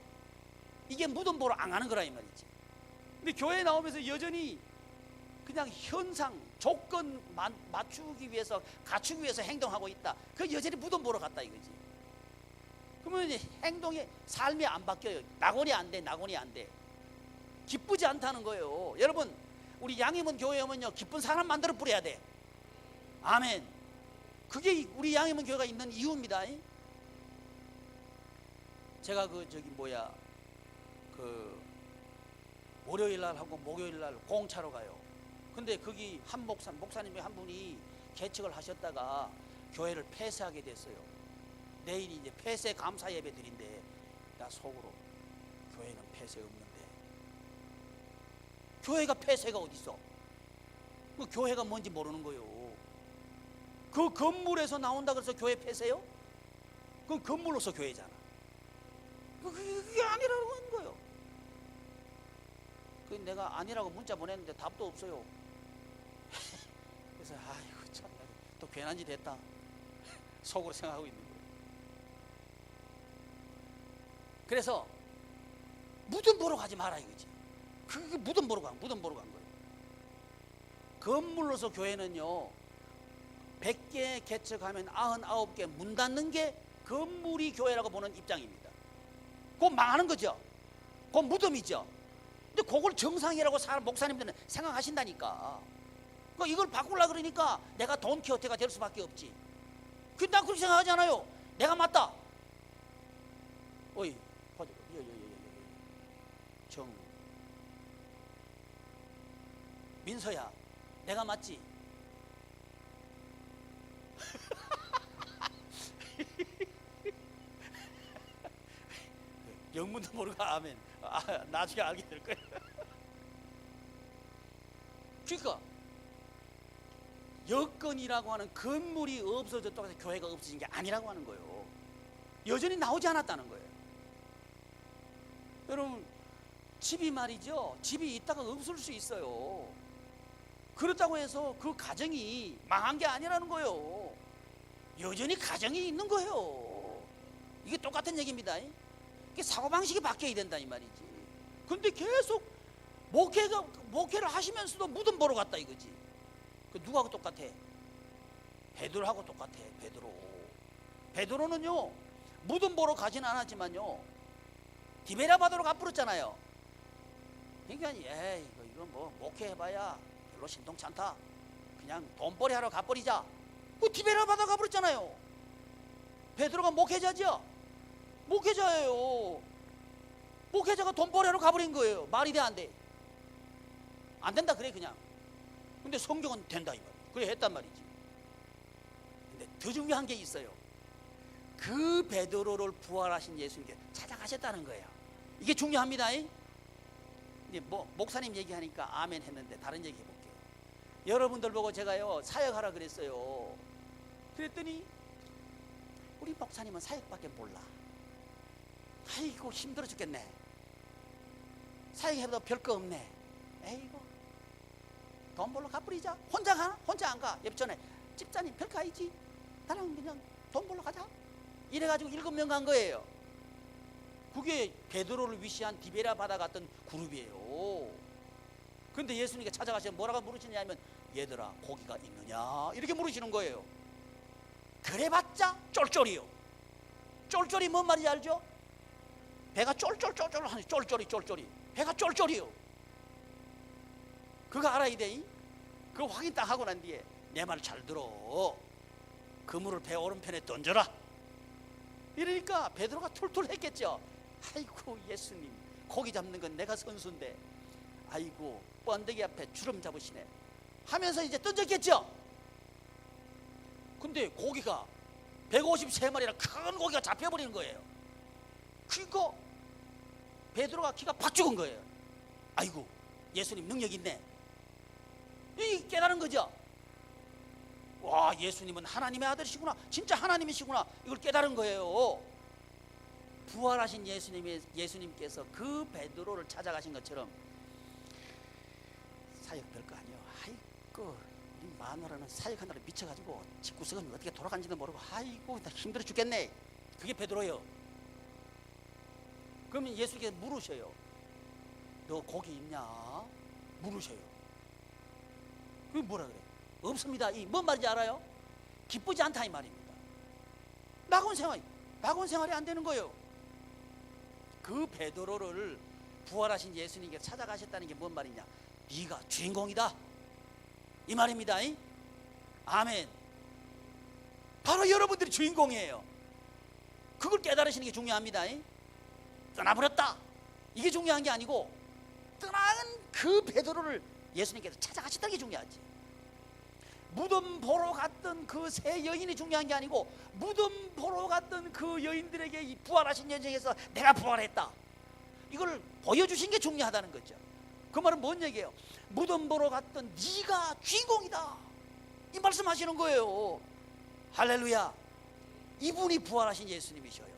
이게 무덤 보러 안 가는 거라 이 말이지. 근데 교회에 나오면서 여전히 그냥 현상, 조건 갖추기 위해서 행동하고 있다. 그 여전히 무덤 보러 갔다 이거지. 그러면 이제 행동이, 삶이 안 바뀌어요. 낙원이 안 돼. 기쁘지 않다는 거예요. 여러분, 우리 양희문 교회 오면요, 기쁜 사람 만들어 뿌려야 돼. 아멘. 그게 우리 양희문 교회가 있는 이유입니다. 제가 월요일 날 하고 목요일 날 공차로 가요. 근데 거기 목사님이 한 분이 개척을 하셨다가 교회를 폐쇄하게 됐어요. 내일이 이제 폐쇄 감사 예배 드린데 나 속으로 교회는 폐쇄 없는데. 교회가 폐쇄가 어디 있어? 그 교회가 뭔지 모르는 거예요. 그 건물에서 나온다 그래서 교회 폐쇄요? 그건 건물로서 교회잖아. 그게 아니라고 하는 거예요. 내가 아니라고 문자 보냈는데 답도 없어요. 그래서 아이고 참 또 괜한 짓 했다 속으로 생각하고 있는 거예요. 그래서 무덤 보러 가지 마라 이거지. 그게 무덤 보러 간 거예요. 건물로서 교회는요 100개 개척하면 99개 문 닫는 게 건물이 교회라고 보는 입장입니다. 그건 망하는 거죠. 그건 무덤이죠. 근데 그걸 정상이라고 목사님들은 생각하신다니까. 그러니까 이걸 바꾸려 그러니까 내가 돈키호테가 될 수밖에 없지. 근데 난 그렇게 생각하잖아요. 내가 맞다. 어이, 정 민서야, 내가 맞지? 영문도 모르고 아멘. 나중에 알게 될 거야. 그러니까 여건이라고 하는 건물이 없어졌다고 해서 교회가 없어진 게 아니라고 하는 거예요. 여전히 나오지 않았다는 거예요. 여러분, 집이 말이죠, 집이 있다가 없을 수 있어요. 그렇다고 해서 그 가정이 망한 게 아니라는 거예요. 여전히 가정이 있는 거예요. 이게 똑같은 얘기입니다. 이게 사고방식이 바뀌어야 된다 이 말이지. 근데 계속 목회를 하시면서도 무덤 보러 갔다 이거지. 그 누구하고 똑같아? 베드로하고 똑같아. 베드로는요 무덤 보러 가진 않았지만요 디베랴 바다로 가버렸잖아요. 그러니까 에이 이거 뭐 목회해봐야 별로 신통치 않다, 그냥 돈벌이 하러 가버리자. 그 디베랴 바다 가버렸잖아요. 베드로가 목회자죠. 목회자예요. 목회자가 돈벌이 하러 가버린 거예요. 말이 돼 안 돼? 안 된다 그래 그냥. 근데 성경은 된다 이 말이야. 그래 했단 말이지. 근데 더 중요한 게 있어요. 그 베드로를 부활하신 예수님께 찾아가셨다는 거예요. 이게 중요합니다. 근데 뭐 목사님 얘기하니까 아멘 했는데 다른 얘기 해볼게요. 여러분들 보고 제가요 사역하라 그랬어요. 그랬더니 우리 목사님은 사역밖에 몰라. 아이고 힘들어 죽겠네. 사역해도 별거 없네. 에이고 돈 벌러 가버리자. 혼자 가? 혼자 안 가? 옆전에 집사님 별거 아니지, 나랑 그냥 돈 벌러 가자. 이래가지고 7명 간 거예요. 그게 베드로를 위시한 디베랴 바다 같은 그룹이에요. 근데 예수님께 찾아가시면 뭐라고 물으시냐면 얘들아 고기가 있느냐 이렇게 물으시는 거예요. 그래봤자 쫄쫄이요. 쫄쫄이 뭔 말인지 알죠? 배가 쫄쫄쫄쫄 하는 쫄쫄이 배가 쫄쫄이요. 그거 알아야 돼. 그거 확인 딱 하고 난 뒤에 내 말 잘 들어. 그물을 배 오른편에 던져라. 이러니까 베드로가 툴툴 했겠죠. 아이고 예수님 고기 잡는 건 내가 선수인데 아이고 번데기 앞에 주름 잡으시네 하면서 이제 던졌겠죠. 근데 고기가 153마리라 큰 고기가 잡혀버리는 거예요. 그러니까 베드로가 기가 팍 죽은 거예요. 아이고 예수님 능력 있네. 이 깨달은 거죠. 와 예수님은 하나님의 아들이시구나, 진짜 하나님이시구나, 이걸 깨달은 거예요. 부활하신 예수님께서 그 베드로를 찾아가신 것처럼 사역 별거 아니에요. 아이고 우리 마누라는 사역하느라 미쳐가지고 집구석은 어떻게 돌아간지도 모르고 아이고 나 힘들어 죽겠네. 그게 베드로예요. 그러면 예수님께 물으셔요. 너 고기 있냐? 물으셔요. 그게 뭐라 그래? 없습니다. 이 뭔 말인지 알아요? 기쁘지 않다 이 말입니다. 낙원 생활이 안 되는 거예요. 그 베드로를 부활하신 예수님께 찾아가셨다는 게 뭔 말이냐? 네가 주인공이다 이 말입니다. 아멘. 바로 여러분들이 주인공이에요. 그걸 깨달으시는 게 중요합니다. 떠나버렸다 이게 중요한 게 아니고 떠난 그 베드로를 예수님께서 찾아가셨다는 게 중요하지. 무덤 보러 갔던 그 세 여인이 중요한 게 아니고 무덤 보러 갔던 그 여인들에게 이 부활하신 여정에서 내가 부활했다 이걸 보여주신 게 중요하다는 거죠. 그 말은 뭔 얘기예요? 무덤 보러 갔던 네가 주인공이다 이 말씀하시는 거예요. 할렐루야. 이분이 부활하신 예수님이셔요.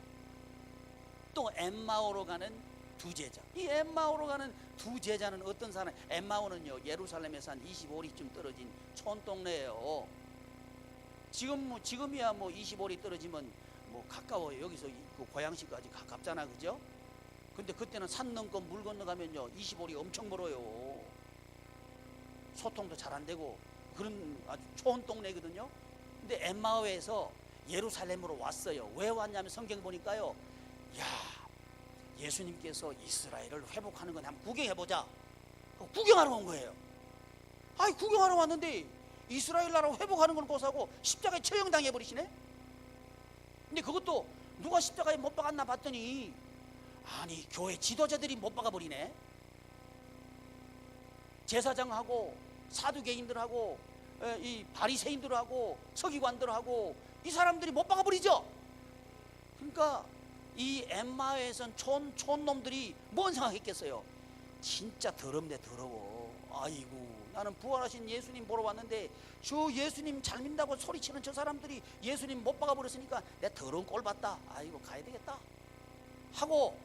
또 엠마오로 가는 두 제자. 이 엠마오로 가는 두 제자는 어떤 사람? 엠마오는요 예루살렘에서 한 25리쯤 떨어진 촌동네예요. 지금이야 뭐 25리 떨어지면 뭐 가까워요. 여기서 그 고양시까지 가깝잖아, 그죠? 근데 그때는 산 넘고 물 건너가면요 25리 엄청 멀어요. 소통도 잘 안 되고 그런 아주 촌동네거든요. 근데 엠마오에서 예루살렘으로 왔어요. 왜 왔냐면 성경 보니까요, 야 예수님께서 이스라엘을 회복하는 건 한번 구경해보자. 구경하러 온 거예요. 아이 구경하러 왔는데 이스라엘 나라 회복하는 건 고사하고 십자가에 처형당해 버리시네. 근데 그것도 누가 십자가에 못 박았나 봤더니 아니 교회 지도자들이 못 박아 버리네. 제사장하고 사두개인들하고 이 바리새인들하고 서기관들하고 이 사람들이 못 박아 버리죠. 그러니까 이 엠마오에선 촌놈들이 뭔 생각했겠어요? 진짜 더럽네 더러워. 아이고 나는 부활하신 예수님 보러 왔는데 저 예수님 잘 믿는다고 소리치는 저 사람들이 예수님 못 박아버렸으니까 내가 더러운 꼴 봤다. 아이고 가야 되겠다 하고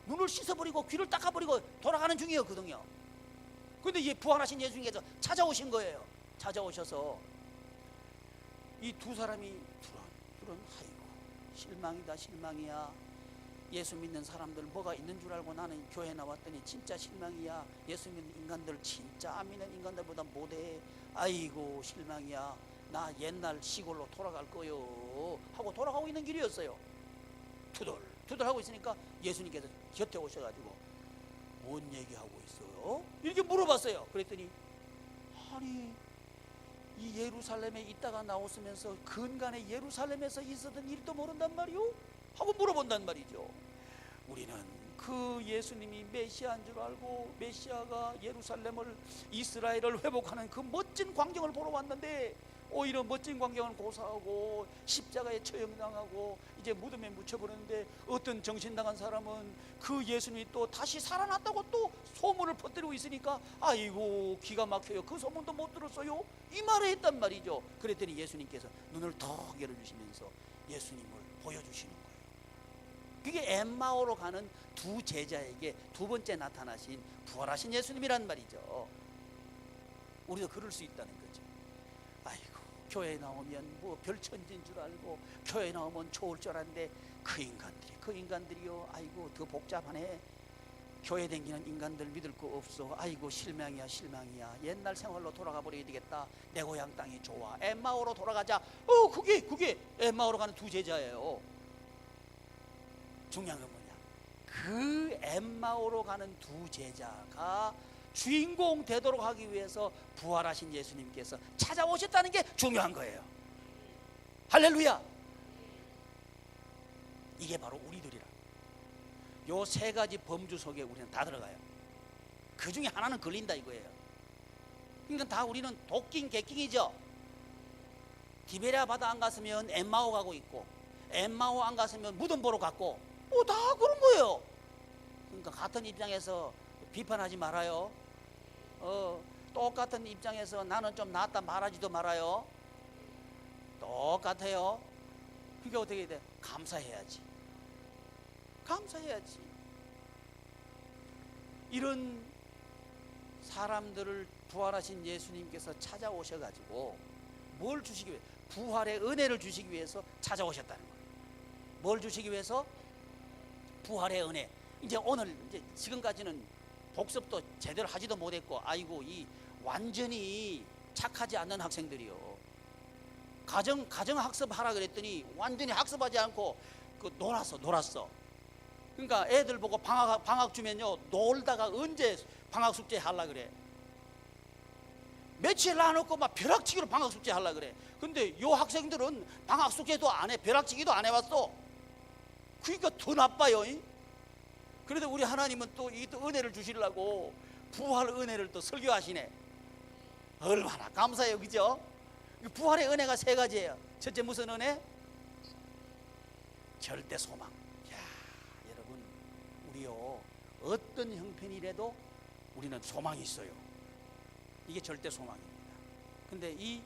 눈을 씻어버리고 귀를 닦아버리고 돌아가는 중이었거든요. 근데 이 부활하신 예수님께서 찾아오신 거예요. 찾아오셔서 이 두 사람이 두런 아이고 실망이다 실망이야. 예수 믿는 사람들 뭐가 있는 줄 알고 나는 교회 나왔더니 진짜 실망이야. 예수 믿는 인간들 진짜 안 믿는 인간들보다 못해. 아이고 실망이야. 나 옛날 시골로 돌아갈 거요 하고 돌아가고 있는 길이었어요. 투덜투덜 하고 있으니까 예수님께서 곁에 오셔가지고 뭔 얘기하고 있어요? 이렇게 물어봤어요. 그랬더니 아니 이 예루살렘에 있다가 나왔으면서 근간에 예루살렘에서 있었던 일도 모른단 말이오? 하고 물어본단 말이죠. 우리는 그 예수님이 메시아인 줄 알고 메시아가 예루살렘을 이스라엘을 회복하는 그 멋진 광경을 보러 왔는데 오히려 멋진 광경을 고사하고 십자가에 처형당하고 이제 무덤에 묻혀버렸는데 어떤 정신나간 사람은 그 예수님이 또 다시 살아났다고 또 소문을 퍼뜨리고 있으니까 아이고 기가 막혀요. 그 소문도 못 들었어요? 이 말을 했단 말이죠. 그랬더니 예수님께서 눈을 더 열어주시면서 예수님을 보여주시는 거예요. 그게 엠마오로 가는 두 제자에게 두 번째 나타나신 부활하신 예수님이란 말이죠. 우리도 그럴 수 있다는 거죠. 아이고 교회 나오면 뭐 별천지인 줄 알고 교회 나오면 좋을 줄 알았는데 그 인간들이요 아이고 더 복잡하네. 교회 다니는 인간들 믿을 거 없어. 아이고 실망이야 실망이야. 옛날 생활로 돌아가 버려야 되겠다. 내 고향 땅이 좋아. 엠마오로 돌아가자. 그게 엠마오로 가는 두 제자예요. 중요한 건 뭐냐? 그 엠마오로 가는 두 제자가 주인공 되도록 하기 위해서 부활하신 예수님께서 찾아오셨다는 게 중요한 거예요. 할렐루야. 이게 바로 우리들이라. 요 세 가지 범주 속에 우리는 다 들어가요. 그 중에 하나는 걸린다 이거예요. 그러니까 다 우리는 도끼인 개끼이죠. 디베랴 바다 안 갔으면 엠마오 가고 있고 엠마오 안 갔으면 무덤 보러 갔고 다 그런 거예요. 그러니까 같은 입장에서 비판하지 말아요. 똑같은 입장에서 나는 좀 낫다 말하지도 말아요. 똑같아요. 그게 어떻게 돼? 감사해야지. 감사해야지. 이런 사람들을 부활하신 예수님께서 찾아오셔가지고 뭘 주시기 위해? 부활의 은혜를 주시기 위해서 찾아오셨다는 거예요. 뭘 주시기 위해서? 부활의 은혜. 이제 오늘 이제 지금까지는 복습도 제대로 하지도 못했고 아이고 이 완전히 착하지 않는 학생들이요. 가정 학습 하라 그랬더니 완전히 학습하지 않고 놀았어. 그러니까 애들 보고 방학 주면요 놀다가 언제 방학 숙제 하려 그래. 며칠 놔놓고 막 벼락치기로 방학 숙제 하려 그래. 근데 요 학생들은 방학 숙제도 안 해. 벼락치기도 안 해봤어. 그러니까 더 나빠요. 그래도 우리 하나님은 또 이 은혜를 주시려고 부활 은혜를 또 설교하시네. 얼마나 감사해요, 그죠? 부활의 은혜가 세 가지예요. 첫째 무슨 은혜? 절대 소망. 야, 여러분, 우리요 어떤 형편이라도 우리는 소망이 있어요. 이게 절대 소망입니다. 근데 이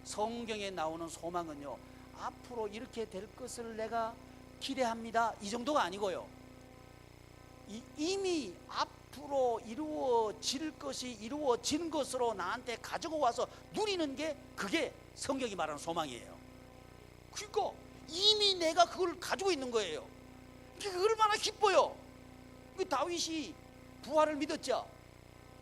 성경에 나오는 소망은요, 앞으로 이렇게 될 것을 내가 기대합니다, 이 정도가 아니고요, 이미 앞으로 이루어질 것이 이루어진 것으로 나한테 가지고 와서 누리는 게 그게 성경이 말하는 소망이에요. 그러니까 이미 내가 그걸 가지고 있는 거예요. 그게 얼마나 기뻐요. 그 다윗이 부활을 믿었죠.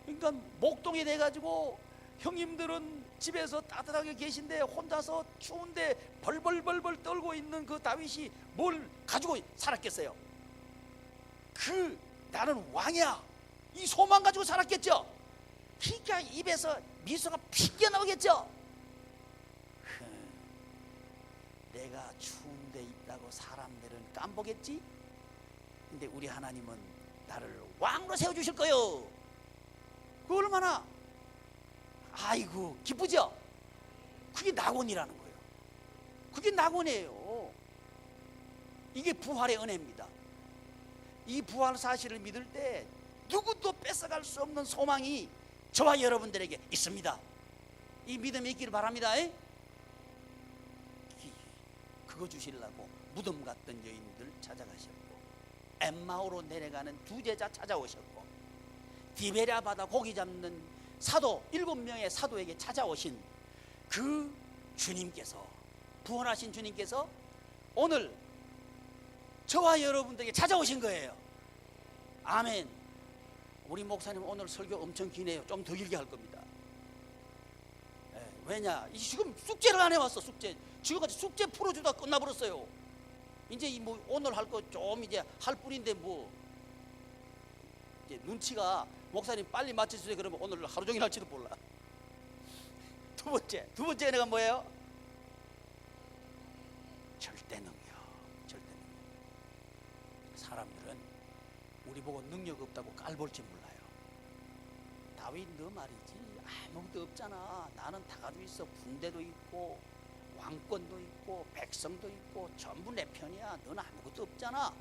그러니까 목동이 돼가지고 형님들은 집에서 따뜻하게 계신데 혼자서 추운데 벌벌벌벌 떨고 있는 그 다윗이 뭘 가지고 살았겠어요? 나는 왕이야, 이 소망 가지고 살았겠죠. 그러니까 입에서 미소가 피겨 나오겠죠. 내가 추운 데 있다고 사람들은 깜보겠지. 근데 우리 하나님은 나를 왕으로 세워주실 거요. 그 얼마나 아이고 기쁘죠. 그게 낙원이라는 거예요. 그게 낙원이에요. 이게 부활의 은혜입니다. 이 부활 사실을 믿을 때 누구도 뺏어갈 수 없는 소망이 저와 여러분들에게 있습니다. 이 믿음이 있기를 바랍니다. 그거 주시려고 무덤 같던 여인들 찾아가셨고, 엠마오로 내려가는 두 제자 찾아오셨고, 디베랴 바다 고기 잡는 사도 7명의 사도에게 찾아오신 그 주님께서, 부활하신 주님께서 오늘 저와 여러분들에게 찾아오신 거예요. 아멘. 우리 목사님 오늘 설교 엄청 기네요. 좀 더 길게 할 겁니다. 왜냐, 지금 숙제를 안 해왔어. 숙제 지금까지 숙제 풀어주다 끝나버렸어요. 이제 뭐 오늘 할 거 좀 이제 할 뿐인데 뭐 이제 눈치가 목사님 빨리 마치세요 그러면 오늘 하루 종일 할지도 몰라. 두 번째 내가 뭐예요? 절대 능력. 사람들은 우리 보고 능력 없다고 깔볼지 몰라요. 다윗 너 말이지 아무것도 없잖아. 나는 다 가지고 있어. 군대도 있고 왕권도 있고 백성도 있고 전부 내 편이야. 너는 아무것도 없잖아.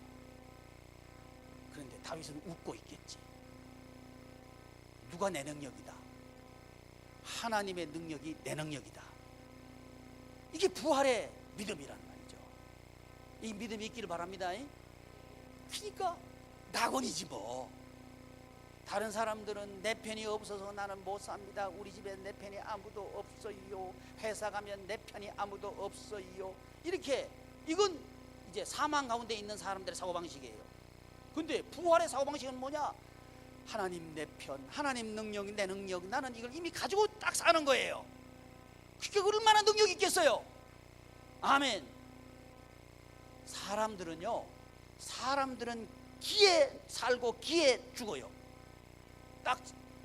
그런데 다윗은 웃고 있겠지. 누가 내 능력이다. 하나님의 능력이 내 능력이다. 이게 부활의 믿음이란 말이죠. 이 믿음이 있기를 바랍니다. 그러니까 낙원이지 뭐. 다른 사람들은 내 편이 없어서 나는 못 삽니다. 우리 집에 내 편이 아무도 없어요. 회사 가면 내 편이 아무도 없어요. 이렇게 이건 이제 사망 가운데 있는 사람들의 사고방식이에요. 근데 부활의 사고방식은 뭐냐? 하나님 내 편, 하나님 능력, 내 능력, 나는 이걸 이미 가지고 딱 사는 거예요. 그게 얼마나 능력이 있겠어요? 아멘. 사람들은 기에 살고 기에 죽어요. 딱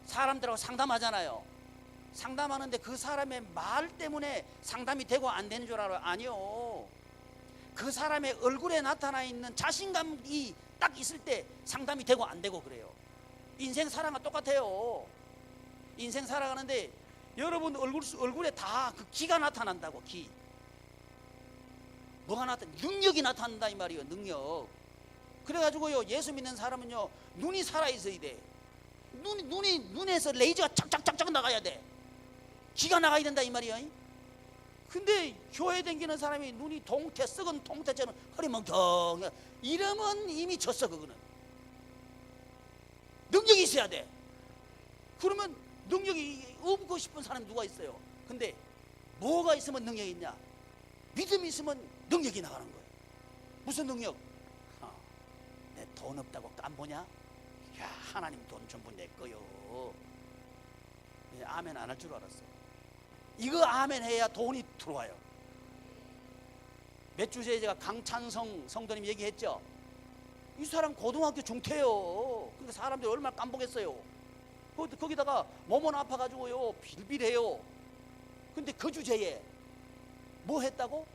사람들하고 상담하잖아요. 상담하는데 그 사람의 말 때문에 상담이 되고 안 되는 줄 알아요? 아니요. 그 사람의 얼굴에 나타나 있는 자신감이 딱 있을 때 상담이 되고 안 되고 그래요. 인생 살아가 똑같아요. 인생 살아가는데 여러분 얼굴에 다 그 기가 나타난다고. 기. 뭐가 능력이 나타난다 이 말이에요. 능력. 그래가지고요, 예수 믿는 사람은요, 눈이 살아있어야 돼. 눈에서 레이저가 착착착착 나가야 돼. 기가 나가야 된다 이 말이에요. 근데 교회 다니는 사람이 눈이 썩은 동태처럼 허리멍텅 이러면 이미 졌어. 그거는 능력이 있어야 돼. 그러면 능력이 없고 싶은 사람이 누가 있어요? 근데 뭐가 있으면 능력이 있냐? 믿음이 있으면 능력이 나가는 거예요. 무슨 능력? 내 돈 없다고 깜보냐? 야, 하나님 돈 전부 내 거요. 아멘 안 할 줄 알았어요. 이거 아멘 해야 돈이 들어와요. 몇 주 전에 제가 강찬성 성도님 얘기했죠. 이 사람 고등학교 중퇴요. 그러니까 사람들이 얼마나 깜보겠어요. 거기다가 몸은 아파가지고요 빌빌해요. 근데 그 주제에 뭐 했다고?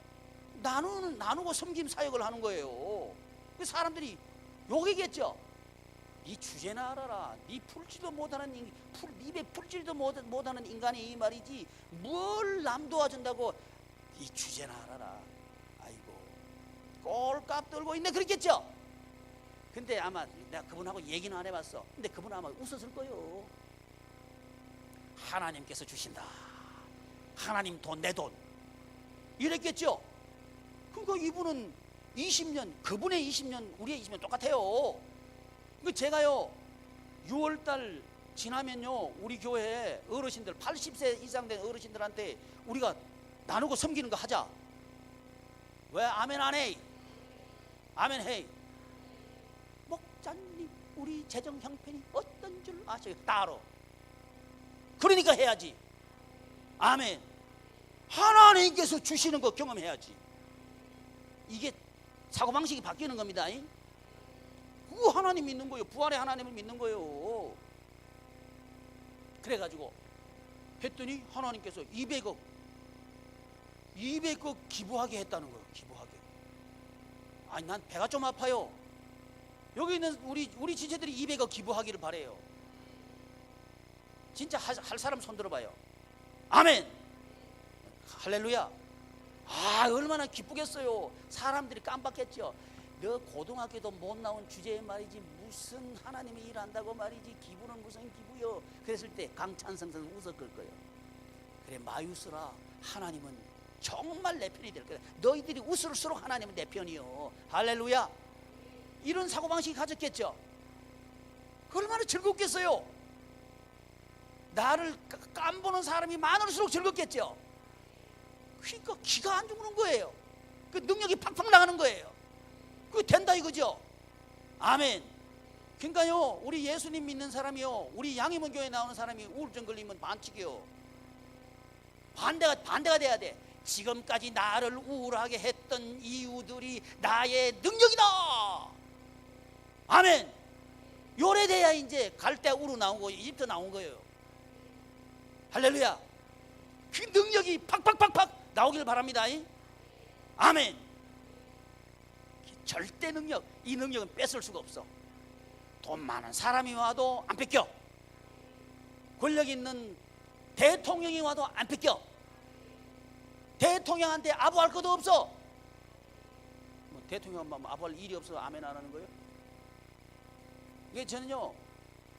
나누고 섬김 사역을 하는 거예요. 그 사람들이 욕이겠죠. 네 주제나 알아라. 네 풀지도 못하는 입에 풀지도 못하는 인간이 이 말이지 뭘 남 도와준다고 네 주제나 알아라. 아이고 꼴값 떨고 있네 그랬겠죠. 근데 아마 내가 그분하고 얘기는 안 해봤어. 근데 그분 아마 웃었을 거예요. 하나님께서 주신다. 하나님 돈 내 돈 이랬겠죠. 그러니까 이분은 20년 그분의 20년 우리의 20년 똑같아요. 그 제가요 6월달 지나면요 우리 교회 어르신들 80세 이상 된 어르신들한테 우리가 나누고 섬기는 거 하자. 왜 아멘 안 해? 아멘 해. 목자님 우리 재정 형편이 어떤 줄 아셔요? 따로. 그러니까 해야지. 아멘. 하나님께서 주시는 거 경험해야지. 이게 사고방식이 바뀌는 겁니다. 그 하나님 믿는 거예요. 부활의 하나님을 믿는 거예요. 그래가지고 했더니 하나님께서 200억 기부하게 했다는 거예요. 기부하게. 아니 난 배가 좀 아파요. 여기 있는 우리 지체들이 200억 기부하기를 바래요. 진짜 할 사람 손 들어봐요. 아멘. 할렐루야. 아 얼마나 기쁘겠어요. 사람들이 깜빡했죠. 너 고등학교도 못 나온 주제에 말이지 무슨 하나님이 일한다고 말이지 기부는 무슨 기부요. 그랬을 때 강찬성선 웃었을 거예요. 그래 마유스라 하나님은 정말 내 편이 될 거야. 너희들이 웃을수록 하나님은 내 편이요. 할렐루야. 이런 사고방식이 가졌겠죠. 얼마나 즐겁겠어요. 나를 깜보는 사람이 많을수록 즐겁겠죠. 그러니까 기가 안 죽는 거예요. 그 능력이 팍팍 나가는 거예요. 그게 된다 이거죠. 아멘. 그러니까요 우리 예수님 믿는 사람이요 우리 양희문 교회 나오는 사람이 우울증 걸리면 반칙이요. 반대가 돼야 돼. 지금까지 나를 우울하게 했던 이유들이 나의 능력이다. 아멘. 요래돼야 이제 갈대 우르 나온 거 이집트 나온 거예요. 할렐루야. 그 능력이 팍팍팍팍 나오길 바랍니다. 아멘. 절대 능력, 이 능력은 뺏을 수가 없어. 돈 많은 사람이 와도 안 뺏겨. 권력 있는 대통령이 와도 안 뺏겨. 대통령한테 아부할 것도 없어. 뭐 대통령만 아부할 일이 없어서 아멘 안 하는 거예요? 이게 저는요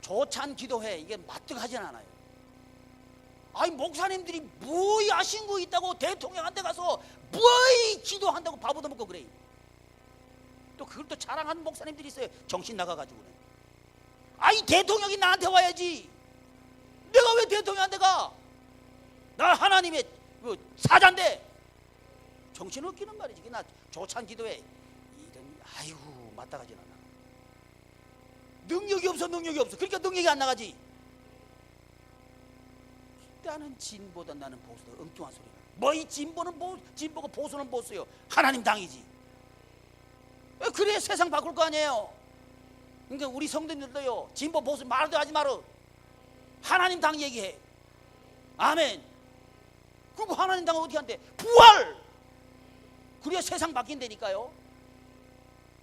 조찬 기도회 이게 마뜩하진 않아요. 아니 목사님들이 뭐 아신 거 있다고 대통령한테 가서 뭐 기도한다고 바보도 먹고 그래. 또 그걸 또 자랑하는 목사님들이 있어요. 정신 나가가지고는. 아니 대통령이 나한테 와야지. 내가 왜 대통령한테 가? 나 하나님의 그 사자인데. 정신 없기는 말이지. 나 조찬 기도회 이런 아이고 마땅하진 않아. 능력이 없어. 그러니까 능력이 안 나가지. 나는 진보다 나는 보수다. 엉뚱한 소리가. 뭐 이 진보고 보수는 보수요. 하나님 당이지. 그래 세상 바꿀 거 아니에요. 그러니까 우리 성도님들도요 진보 보수 말도 하지 마라. 하나님 당 얘기해. 아멘. 그리고 하나님 당은 어떻게 한대? 부활. 그래야 세상 바뀐다니까요.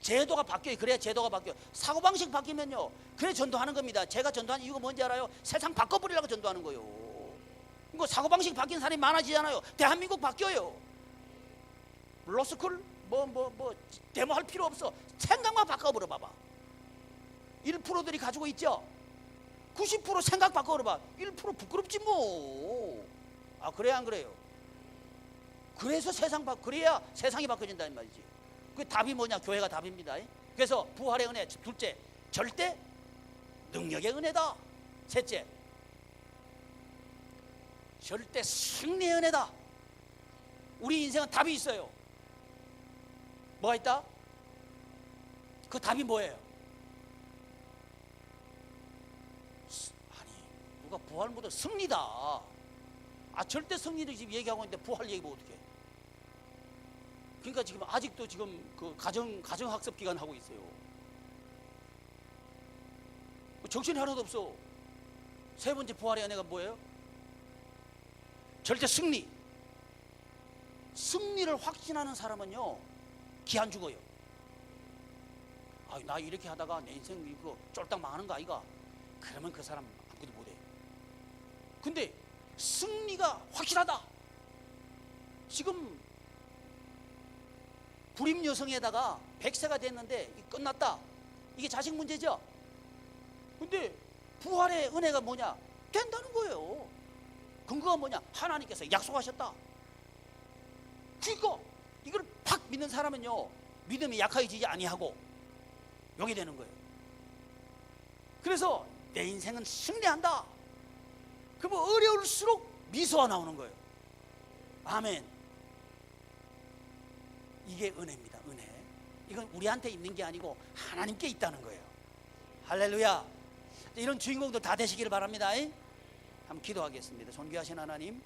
제도가 바뀌어요. 그래야 제도가 바뀌어요. 사고방식 바뀌면요 그래 전도하는 겁니다. 제가 전도하는 이유가 뭔지 알아요? 세상 바꿔버리려고 전도하는 거예요. 이거 사고방식 바뀐 사람이 많아지잖아요. 대한민국 바뀌어요. 로스쿨 데모할 필요 없어. 생각만 바꿔버려 봐봐. 1%들이 가지고 있죠. 90% 생각 바꿔버려 봐. 1% 부끄럽지 뭐. 아 그래야 안 그래요? 그래서 그래야 세상이 바뀌어진다는 말이지. 그 답이 뭐냐? 교회가 답입니다. 그래서 부활의 은혜 둘째, 절대 능력의 은혜다. 셋째, 절대 승리의 은혜다. 우리 인생은 답이 있어요. 뭐가 있다? 그 답이 뭐예요? 아니 누가 부활 못해? 승리다. 아 절대 승리를 지금 얘기하고 있는데 부활 얘기 뭐 어떻게? 그러니까 지금 아직도 지금 그 가정학습 기간 하고 있어요. 정신이 하나도 없어. 세 번째 부활의 은혜가 뭐예요? 절대 승리. 승리를 확신하는 사람은요 기 안 죽어요. 아, 나 이렇게 하다가 내 인생 이거 쫄딱 망하는 거 아이가? 그러면 그 사람 아무것도 못해. 근데 승리가 확실하다. 지금 불임 여성에다가 100세가 됐는데 끝났다. 이게 자식 문제죠. 근데 부활의 은혜가 뭐냐? 된다는 거예요. 근거가 뭐냐? 하나님께서 약속하셨다. 그러니까 이걸 팍 믿는 사람은요 믿음이 약해지지 아니하고 여기 되는 거예요. 그래서 내 인생은 승리한다. 그러면 어려울수록 미소가 나오는 거예요. 아멘. 이게 은혜입니다. 은혜. 이건 우리한테 있는 게 아니고 하나님께 있다는 거예요. 할렐루야. 이런 주인공들 다 되시기를 바랍니다. 한번 기도하겠습니다. 존귀하신 하나님,